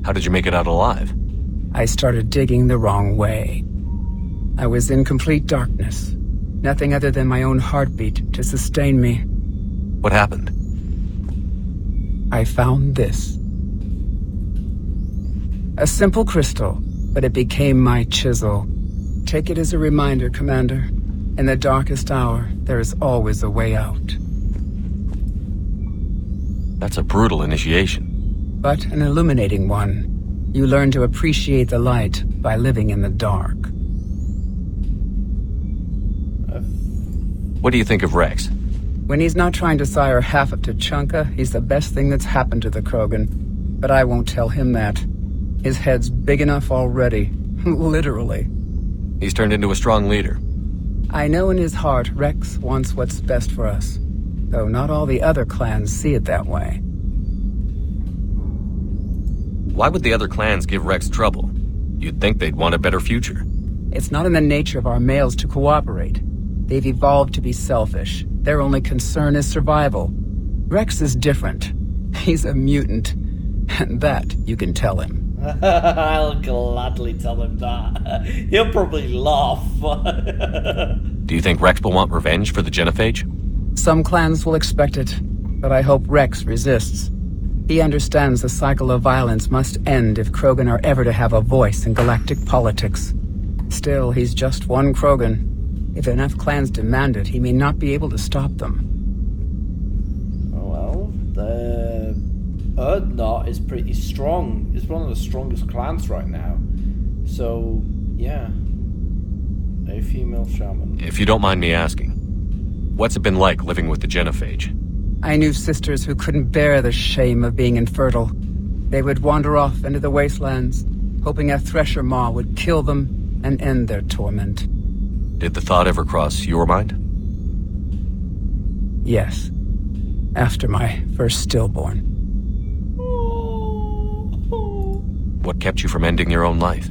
How did you make it out alive? I started digging the wrong way. I was in complete darkness. Nothing other than my own heartbeat to sustain me. What happened? I found this. A simple crystal, but it became my chisel. Take it as a reminder, Commander. In the darkest hour, there is always a way out. That's a brutal initiation. But an illuminating one. You learn to appreciate the light by living in the dark. What do you think of Rex? When he's not trying to sire half of Tuchanka, he's the best thing that's happened to the Krogan. But I won't tell him that. His head's big enough already. Literally. He's turned into a strong leader. I know in his heart Rex wants what's best for us. Though not all the other clans see it that way. Why would the other clans give Rex trouble? You'd think they'd want a better future. It's not in the nature of our males to cooperate. They've evolved to be selfish. Their only concern is survival. Rex is different. He's a mutant. And that you can tell him. I'll gladly tell him that. He'll probably laugh. Do you think Rex will want revenge for the genophage? Some clans will expect it, but I hope Rex resists. He understands the cycle of violence must end if Krogan are ever to have a voice in galactic politics. Still, he's just one Krogan. If enough clans demand it, he may not be able to stop them. Well, the Urdnot is pretty strong. It's one of the strongest clans right now. So, yeah. A female shaman. If you don't mind me asking, what's it been like living with the genophage? I knew sisters who couldn't bear the shame of being infertile. They would wander off into the wastelands, hoping a thresher maw would kill them and end their torment. Did the thought ever cross your mind? Yes. After my first stillborn. What kept you from ending your own life?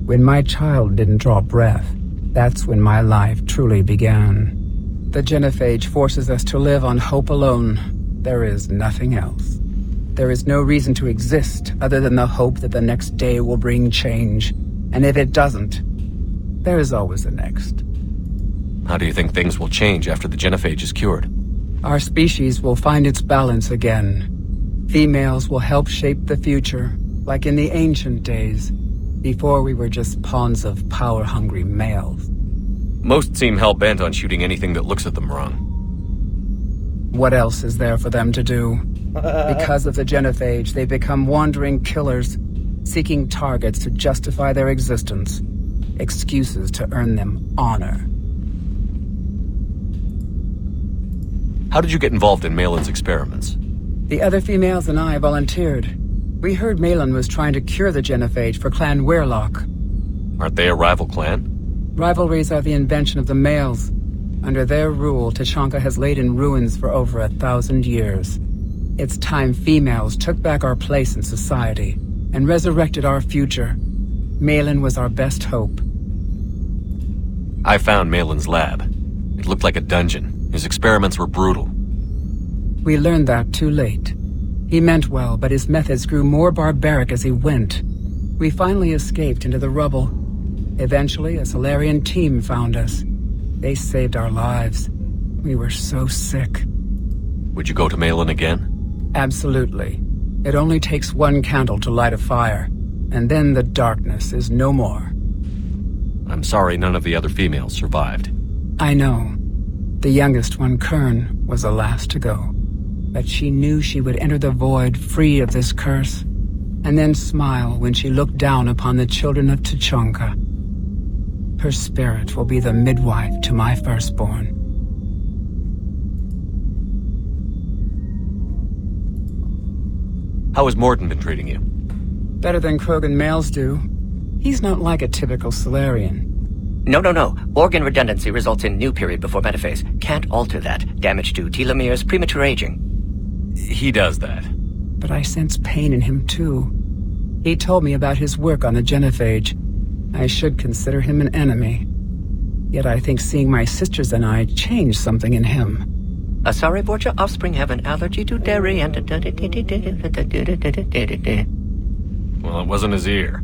When my child didn't draw breath, that's when my life truly began. The genophage forces us to live on hope alone. There is nothing else. There is no reason to exist other than the hope that the next day will bring change. And if it doesn't, there is always the next. How do you think things will change after the genophage is cured? Our species will find its balance again. Females will help shape the future, like in the ancient days, before we were just pawns of power-hungry males. Most seem hell-bent on shooting anything that looks at them wrong. What else is there for them to do? Because of the genophage, they become wandering killers, seeking targets to justify their existence. Excuses to earn them honor. How did you get involved in Malin's experiments? The other females and I volunteered. We heard Malin was trying to cure the genophage for Clan Weirlock. Aren't they a rival clan? Rivalries are the invention of the males. Under their rule, Tuchanka has laid in ruins for over 1,000 years. It's time females took back our place in society and resurrected our future. Malin was our best hope. I found Malin's lab. It looked like a dungeon. His experiments were brutal. We learned that too late. He meant well, but his methods grew more barbaric as he went. We finally escaped into the rubble. Eventually, a Solarian team found us. They saved our lives. We were so sick. Would you go to Malin again? Absolutely. It only takes one candle to light a fire, and then the darkness is no more. I'm sorry none of the other females survived. I know. The youngest one, Kern, was the last to go. But she knew she would enter the void free of this curse, and then smile when she looked down upon the children of Tuchanka. Her spirit will be the midwife to my firstborn. How has Morton been treating you? Better than Krogan males do. He's not like a typical Solarian. No. Organ redundancy results in new period before metaphase. Can't alter that. Damage to telomeres, premature aging. He does that. But I sense pain in him, too. He told me about his work on the genophage. I should consider him an enemy. Yet I think seeing my sisters and I changed something in him. Asari Borgia offspring have an allergy to dairy and... Well, it wasn't his ear.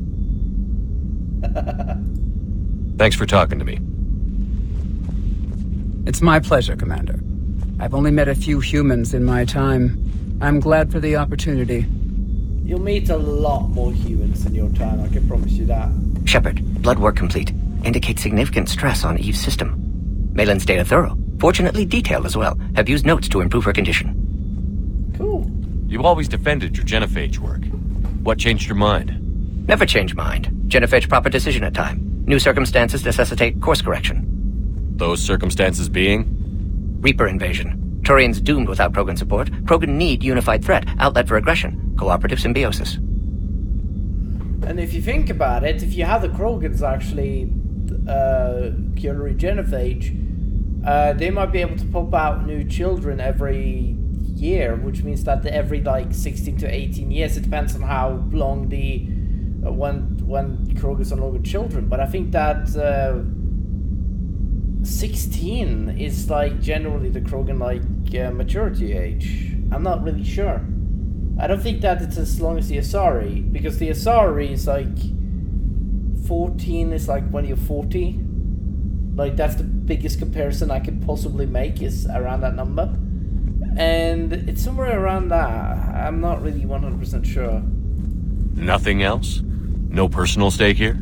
Thanks for talking to me. It's my pleasure, Commander. I've only met a few humans in my time. I'm glad for the opportunity. You'll meet a lot more humans in your time, I can promise you that. Shepard, blood work complete. Indicates significant stress on Eve's system. Malin's data thorough. Fortunately detailed as well. Have used notes to improve her condition. Cool. You've always defended your genophage work. What changed your mind? Never change mind. Genophage proper decision at time. New circumstances necessitate course correction. Those circumstances being? Reaper invasion. Turians doomed without Krogan support. Krogan need unified threat, outlet for aggression, cooperative symbiosis. And if you think about it, if you have the Krogans actually cure genophage, they might be able to pop out new children every year, which means that every like 16 to 18 years, it depends on how long the when Krogans are no longer children. But I think that 16 is like generally the Krogan maturity age. I'm not really sure. I don't think that it's as long as the Asari, because the Asari is like 14 is like when you're 40. Like that's the biggest comparison I could possibly make, is around that number. And it's somewhere around that. I'm not really 100% sure. Nothing else? No personal stake here?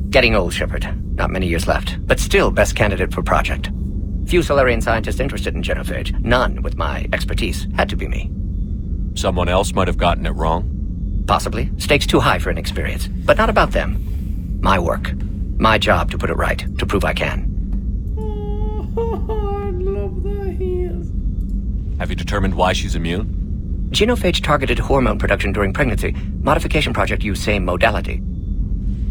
Getting old, Shepard. Not many years left, but still best candidate for project. Few Solarian scientists interested in genophage. None with my expertise. Had to be me. Someone else might have gotten it wrong? Possibly. Stakes too high for inexperience. But not about them. My work. My job to put it right. To prove I can. I love that he is. Have you determined why she's immune? Genophage targeted hormone production during pregnancy. Modification project used same modality.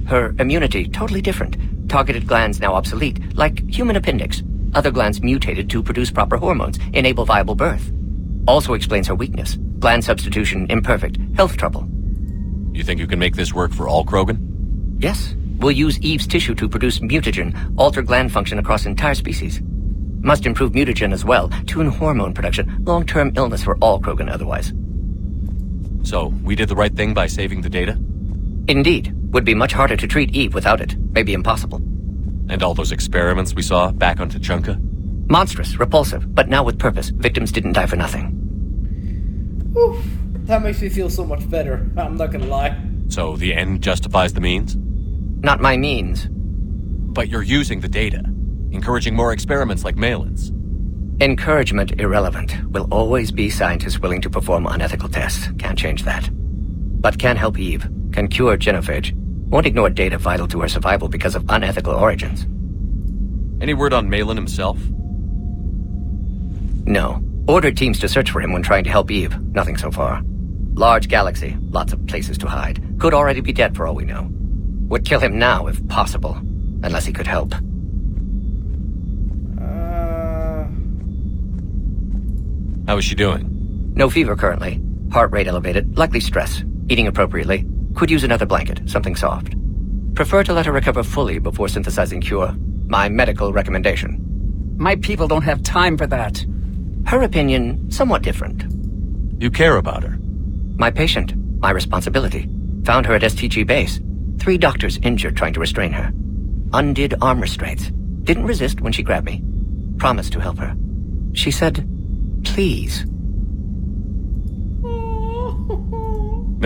Her immunity, totally different. Targeted glands now obsolete, like human appendix. Other glands mutated to produce proper hormones, enable viable birth. Also explains her weakness. Gland substitution imperfect. Health trouble. You think you can make this work for all Krogan? Yes. We'll use Eve's tissue to produce mutagen, alter gland function across entire species. Must improve mutagen as well, tune hormone production, long-term illness for all Krogan otherwise. So, we did the right thing by saving the data? Indeed. Would be much harder to treat Eve without it. Maybe impossible. And all those experiments we saw back on Tuchanka? Monstrous, repulsive, but now with purpose. Victims didn't die for nothing. Oof, that makes me feel so much better. I'm not gonna lie. So the end justifies the means? Not my means. But you're using the data, encouraging more experiments like Malin's. Encouragement irrelevant. Will always be scientists willing to perform unethical tests. Can't change that. But can help Eve. Can cure genophage. Won't ignore data vital to her survival because of unethical origins. Any word on Malin himself? No. Ordered teams to search for him when trying to help Eve. Nothing so far. Large galaxy. Lots of places to hide. Could already be dead for all we know. Would kill him now if possible. Unless he could help. How is she doing? No fever currently. Heart rate elevated. Likely stress. Eating appropriately. Could use another blanket. Something soft. Prefer to let her recover fully before synthesizing cure. My medical recommendation. My people don't have time for that. Her opinion, somewhat different. You care about her? My patient. My responsibility. Found her at STG base. 3 doctors injured trying to restrain her. Undid arm restraints. Didn't resist when she grabbed me. Promised to help her. She said, please.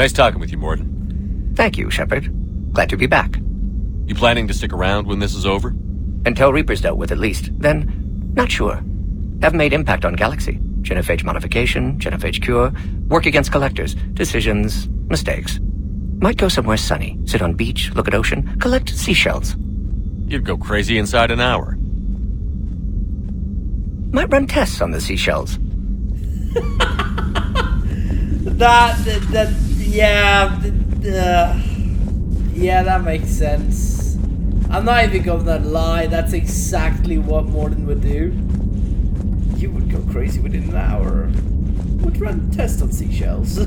Nice talking with you, Morton. Thank you, Shepard. Glad to be back. You planning to stick around when this is over? Until Reaper's dealt with, at least. Then, not sure. Have made impact on Galaxy. Genophage modification, genophage cure, work against collectors, decisions, mistakes. Might go somewhere sunny, sit on beach, look at ocean, collect seashells. You'd go crazy inside an hour. Might run tests on the seashells. Yeah, that makes sense. I'm not even gonna lie, that's exactly what Morton would do. You would go crazy within an hour. Would run tests on seashells.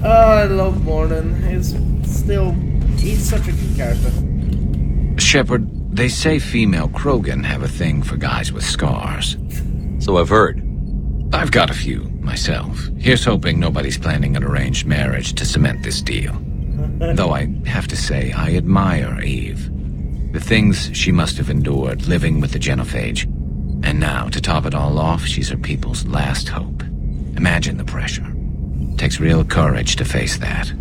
Oh, I love Morton. He's such a good character. Shepard, they say female Krogan have a thing for guys with scars. So I've heard. I've got a few, myself. Here's hoping nobody's planning an arranged marriage to cement this deal. Though I have to say, I admire Eve. The things she must have endured living with the genophage. And now, to top it all off, she's her people's last hope. Imagine the pressure. Takes real courage to face that.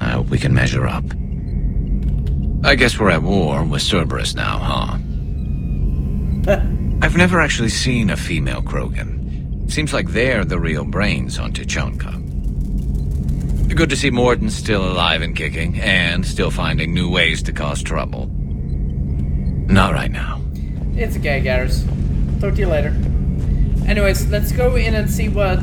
I hope we can measure up. I guess we're at war with Cerberus now, huh? I've never actually seen a female Krogan. Seems like they're the real brains on Tuchanka. Good to see Morton still alive and kicking, and still finding new ways to cause trouble. Not right now. It's okay, Garrus. Talk to you later. Anyways, let's go in and see what...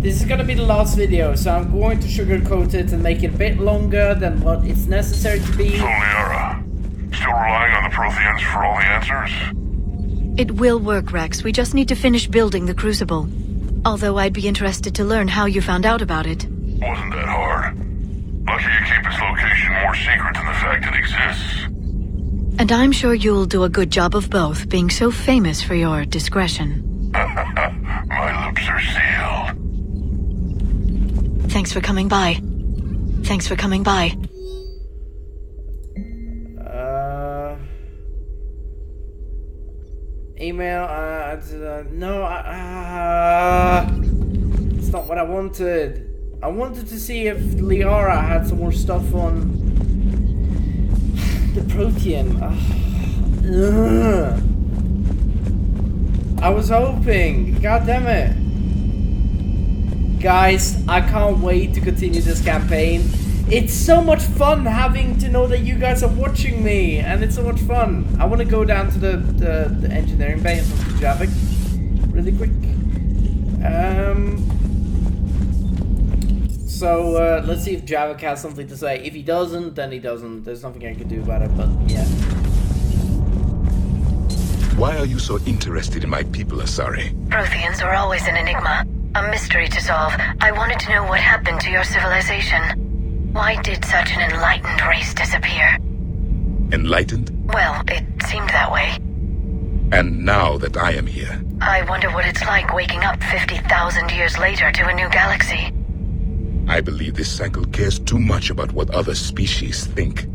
This is gonna be the last video, so I'm going to sugarcoat it and make it a bit longer than what it's necessary to be. So, Liara, still relying on the Protheans for all the answers? It will work, Rex. We just need to finish building the Crucible. Although I'd be interested to learn how you found out about it. Wasn't that hard. Lucky you keep its location more secret than the fact it exists. And I'm sure you'll do a good job of both, being so famous for your discretion. My lips are sealed. Thanks for coming by. Thanks for coming by. Email, no, it's not what I wanted. I wanted to see if Liara had some more stuff on the Protean. I was hoping. God damn it. Guys, I can't wait to continue this campaign. It's so much fun having to know that you guys are watching me, and it's so much fun. I want to go down to the engineering bay and talk to Javik really quick. So let's see if Javik has something to say. If he doesn't, then he doesn't. There's nothing I can do about it, but yeah. Why are you so interested in my people, Asari? Protheans are always an enigma. A mystery to solve. I wanted to know what happened to your civilization. Why did such an enlightened race disappear? Enlightened? Well, it seemed that way. And now that I am here... I wonder what it's like waking up 50,000 years later to a new galaxy. I believe this cycle cares too much about what other species think.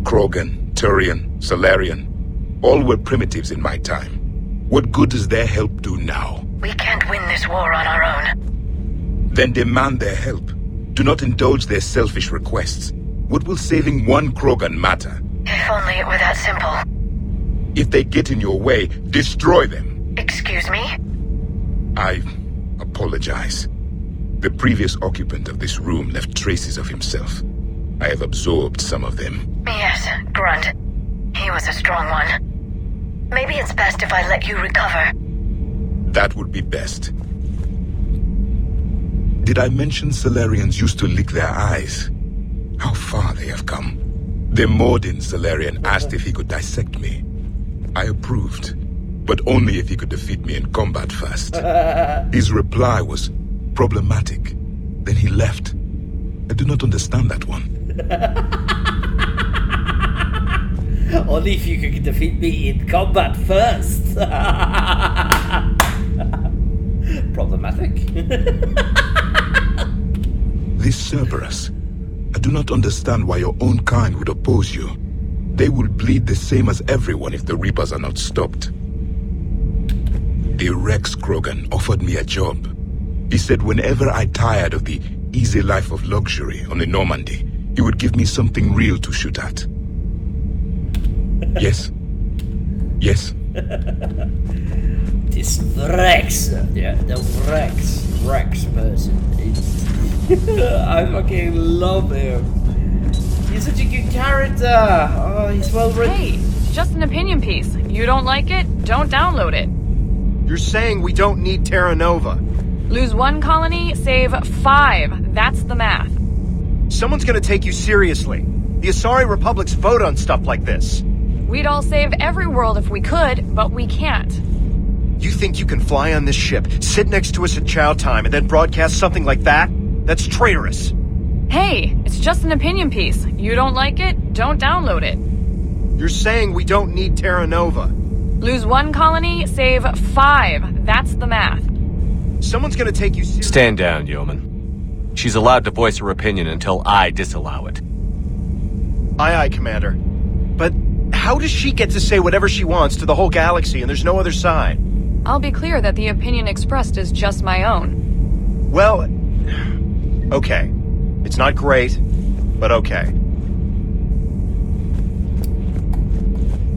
Krogan, Turian, Salarian, all were primitives in my time. What good does their help do now? We can't win this war on our own. Then demand their help. Do not indulge their selfish requests. What will saving one Krogan matter? If only it were that simple. If they get in your way, destroy them. Excuse me? I apologize. The previous occupant of this room left traces of himself. I have absorbed some of them. Yes, Grunt. He was a strong one. Maybe it's best if I let you recover. That would be best. Did I mention Salarians used to lick their eyes? How far they have come. The Mordin Salarian asked if he could dissect me. I approved, but only if he could defeat me in combat first. His reply was problematic. Then he left. I do not understand that one. Only if you could defeat me in combat first. Problematic. This Cerberus. I do not understand why your own kind would oppose you. They will bleed the same as everyone if the Reapers are not stopped. The Rex Krogan offered me a job. He said whenever I tired of the easy life of luxury on the Normandy, he would give me something real to shoot at. Yes. Yes. This Rex, yeah, the Rex person. I fucking love him. He's such a good character. Oh, he's well written. Hey, it's just an opinion piece. You don't like it? Don't download it. You're saying we don't need Terra Nova. Lose 1 colony, save 5. That's the math. Someone's gonna take you seriously. The Asari Republics vote on stuff like this. We'd all save every world if we could, but we can't. You think you can fly on this ship, sit next to us at chow time, and then broadcast something like that? That's traitorous. Hey, it's just an opinion piece. You don't like it? Don't download it. You're saying we don't need Terra Nova. Lose 1 colony, save 5. That's the math. Someone's gonna take you seriously. Stand down, yeoman. She's allowed to voice her opinion until I disallow it. Aye, aye, Commander. But how does she get to say whatever she wants to the whole galaxy and there's no other side? I'll be clear that the opinion expressed is just my own. Well, okay. It's not great, but okay.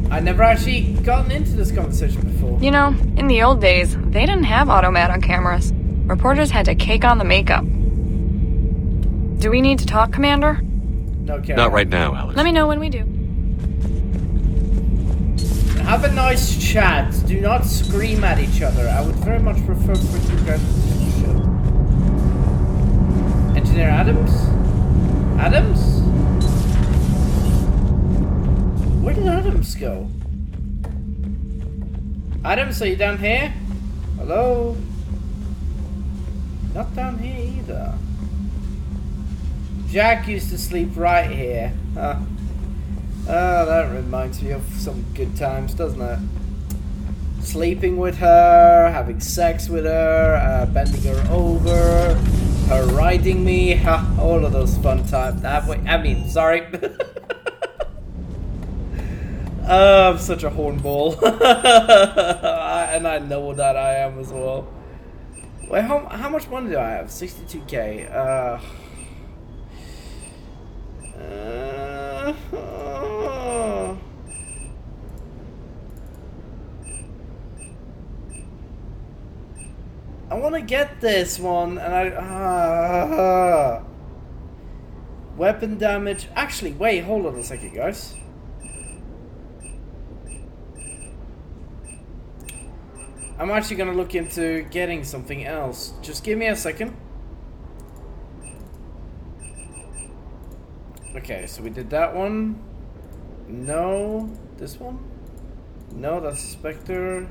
I never actually gotten into this conversation before. You know, in the old days, they didn't have automat on cameras. Reporters had to cake on the makeup. Do we need to talk, Commander? No, Karen. Not right now, Alex. Let me know when we do. Have a nice chat. Do not scream at each other. I would very much prefer for you guys to show. Engineer Adams? Adams? Where did Adams go? Adams, are you down here? Hello? Not down here either. Jack used to sleep right here. Huh. Oh, that reminds me of some good times, doesn't it? Sleeping with her, having sex with her, bending her over, her riding me, all of those fun times. Sorry. I'm such a hornball. And I know that I am as well. Wait, how much money do I have? 62k. I want to get this one, and weapon damage. Actually, wait, hold on a second, guys. I'm actually gonna look into getting something else. Just give me a second. Okay, so we did that one. No, this one. No, that's a Spectre.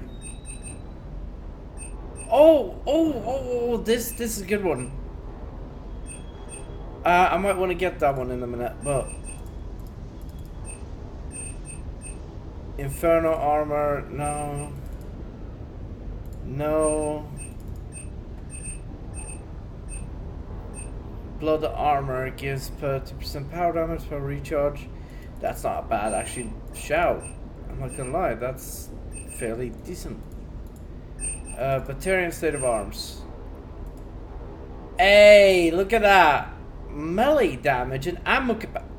Oh, this is a good one. I might want to get that one in a minute, but Inferno armor, no. No. Blood armor gives 30% power damage per recharge. That's not bad, actually. Shout. I'm not gonna lie, that's fairly decent. Batarian state of arms. Hey, look at that. Melee damage and ammo capacity.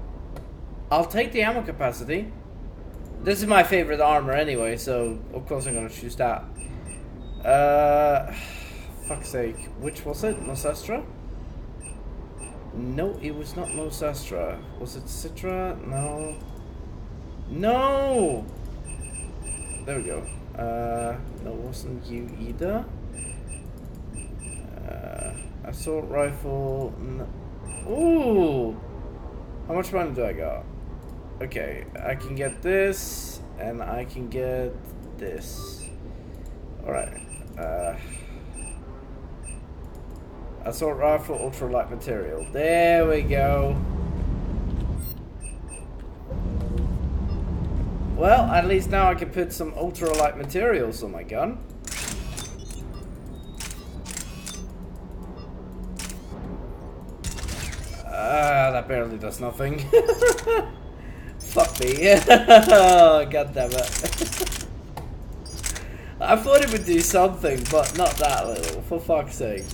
I'll take the ammo capacity. This is my favorite armor anyway, so of course I'm gonna choose that. Fuck's sake. Which was it? Nosastra? No, it was not Nosastra. Was it Citra? No. No! There we go. No, it wasn't you either. Assault rifle. No. Ooh! How much money do I got? Okay, I can get this, and I can get this. Alright. Assault rifle, ultralight material. There we go. Well, at least now I can put some ultralight materials on my gun. That barely does nothing. Fuck me. Oh, god damn it. I thought it would do something, but not that little, for fuck's sake.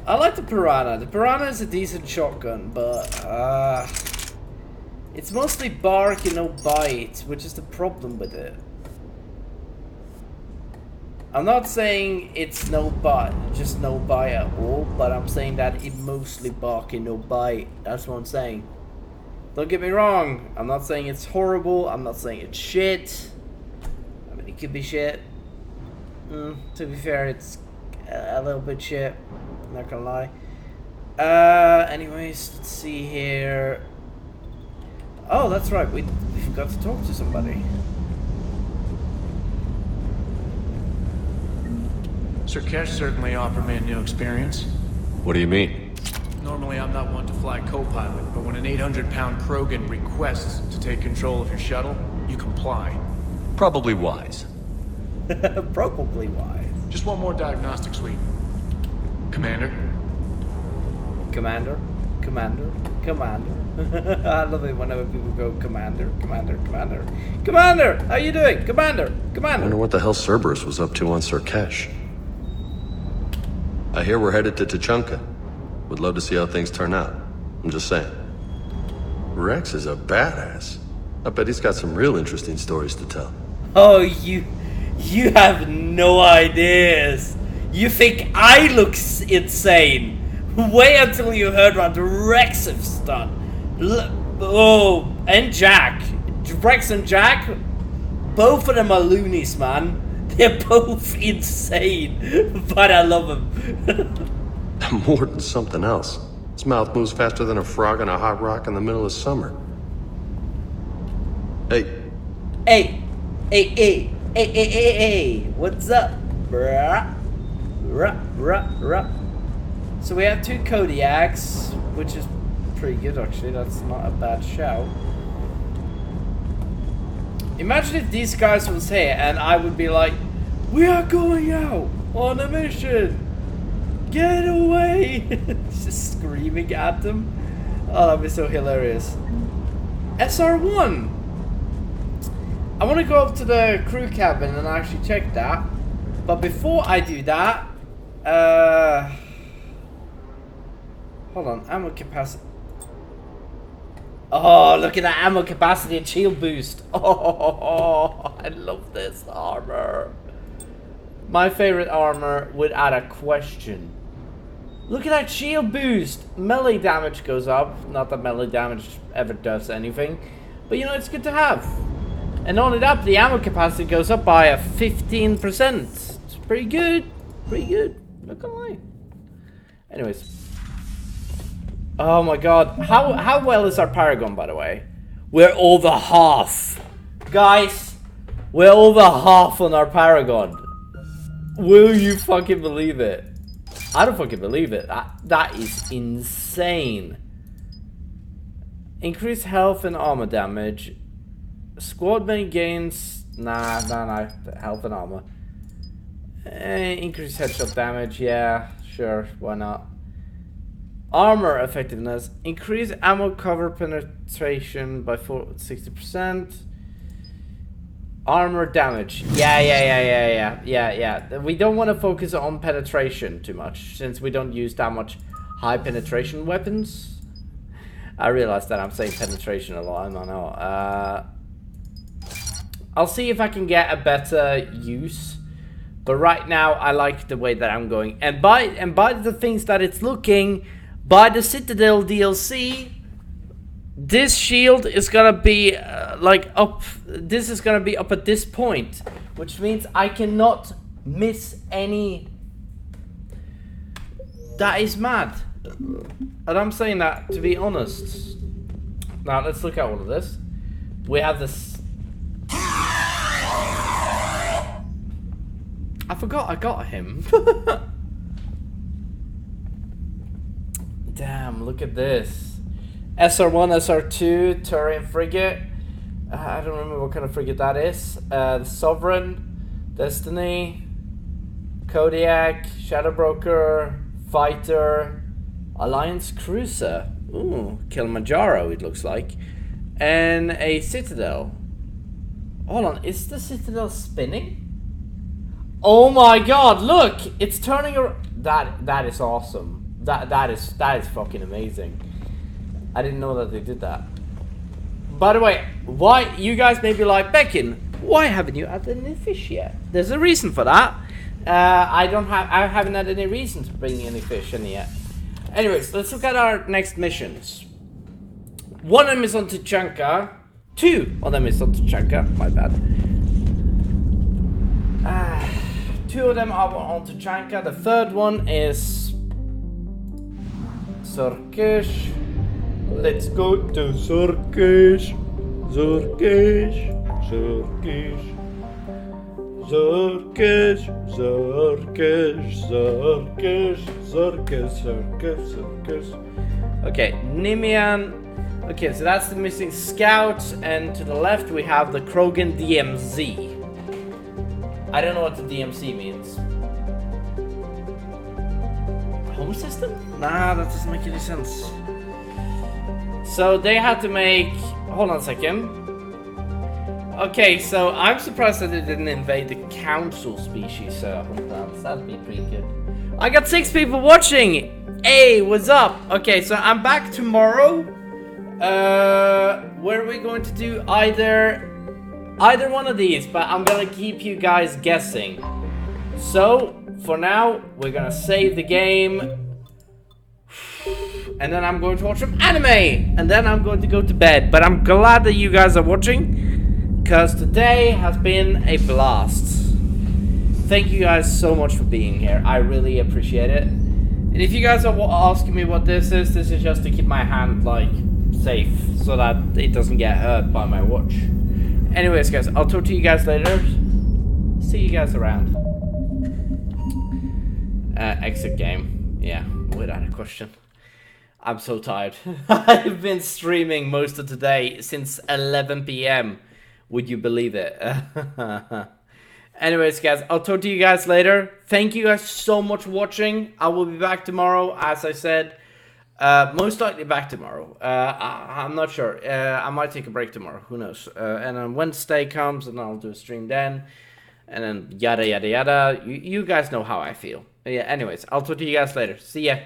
I like the Piranha. The Piranha is a decent shotgun, but it's mostly bark and no bite, which is the problem with it. I'm not saying it's no bite, just no bite at all, but I'm saying that it mostly bark and no bite. That's what I'm saying. Don't get me wrong, I'm not saying it's horrible, I'm not saying it's shit. I mean, it could be shit. To be fair, it's a little bit shit, I'm not gonna lie. Anyways, let's see here. Oh, that's right, we forgot to talk to somebody. Sir Kesh certainly offered me a new experience. What do you mean? Normally I'm not one to fly co-pilot, but when an 800-pound Krogan requests to take control of your shuttle, you comply. Probably wise. Probably wise. Just one more diagnostic suite. Commander? Commander? Commander? Commander? I love it whenever people go Commander, Commander, Commander. Commander! How you doing? Commander! Commander! I wonder what the hell Cerberus was up to on Sir Kesh. I hear we're headed to Tuchanka. Would love to see how things turn out. I'm just saying. Rex is a badass. I bet he's got some real interesting stories to tell. Oh, you have no ideas. You think I look insane? Wait until you heard what Rex has done. Oh, and Jack. Rex and Jack, both of them are loonies, man. They're both insane, but I love them. More than something else. His mouth moves faster than a frog on a hot rock in the middle of summer. Hey. Hey. What's up, bruh? Ruh. So we have 2 Kodiaks, which is pretty good, actually. That's not a bad shout. Imagine if these guys was here and I would be like, we are going out on a mission. Get away! Just screaming at them. Oh, that'd be so hilarious. SR1! I want to go up to the crew cabin and actually check that. But before I do that, hold on, ammo capacity. Oh, look at that ammo capacity and shield boost. Oh, I love this armor. My favorite armor without a question. Look at that shield boost. Melee damage goes up. Not that melee damage ever does anything. But you know, it's good to have. And not only that, the ammo capacity goes up by a 15%. It's pretty good. Pretty good. Not gonna lie. Anyways. Oh my god. How well is our Paragon, by the way? We're over half. Guys, we're over half on our Paragon. Will you fucking believe it? I don't fucking believe it. That is insane. Increase health and armor damage. Squad mate gains. Nah. Health and armor. Increase headshot damage. Yeah, sure. Why not? Armor effectiveness. Increase ammo cover penetration by 60%. Armor damage. Yeah. We don't want to focus on penetration too much, since we don't use that much high penetration weapons. I realize that I'm saying penetration a lot. I don't know. I'll see if I can get a better use. But right now, I like the way that I'm going. And by the things that it's looking, by the Citadel DLC, this shield is gonna be like up. This is gonna be up at this point, which means I cannot miss any. That is mad, and I'm saying that to be honest. Now let's look at all of this. We have this. I forgot I got him. Damn! Look at this. SR1, SR2, Turian frigate. I don't remember what kind of frigate that is. The Sovereign, Destiny, Kodiak, Shadow Broker, Fighter, Alliance Cruiser. Ooh, Kilimanjaro it looks like. And a Citadel. Hold on, is the citadel spinning? Oh my god, look! It's turning around. That is awesome. That is fucking amazing. I didn't know that they did that. By the way, why you guys may be like, Beckin, why haven't you added any fish yet? There's a reason for that. I haven't had any reason to bring any fish in yet. Anyways, let's look at our next missions. One of them is on Tuchanka. Two of them is on Tuchanka. My bad. Two of them are on Tuchanka. The third one is Zurkish. Let's go to Zurkish. Zurkish. Zurkish. Zurkish. Zurkish. Zurkish. Zurkish. Zurkish. Zurkish. Okay, Nimian. Okay, so that's the missing scouts, and to the left we have the Krogan DMZ. I don't know what the DMZ means. Home system? Nah, that doesn't make any sense. So they had to make... Hold on a second. Okay, so I'm surprised that they didn't invade the council species. That'd be pretty good. I got 6 people watching! Hey, what's up? Okay, so I'm back tomorrow. Where are we going to do either one of these, but I'm gonna keep you guys guessing. So for now we're gonna save the game, and then I'm going to watch some anime, and then I'm going to go to bed. But I'm glad that you guys are watching, because today has been a blast. Thank you guys so much for being here. I really appreciate it. And if you guys are asking me what this is just to keep my hand like safe so that it doesn't get hurt by my watch. Anyways, guys, I'll talk to you guys later. See you guys around. Exit game. Yeah, without a question. I'm so tired. I've been streaming most of today since 11 p.m. Would you believe it? Anyways, guys, I'll talk to you guys later. Thank you guys so much for watching. I will be back tomorrow, as I said. Most likely back tomorrow. I'm not sure. I might take a break tomorrow. Who knows? And then Wednesday comes and I'll do a stream then. And then yada yada yada. You guys know how I feel. Yeah, anyways, I'll talk to you guys later. See ya.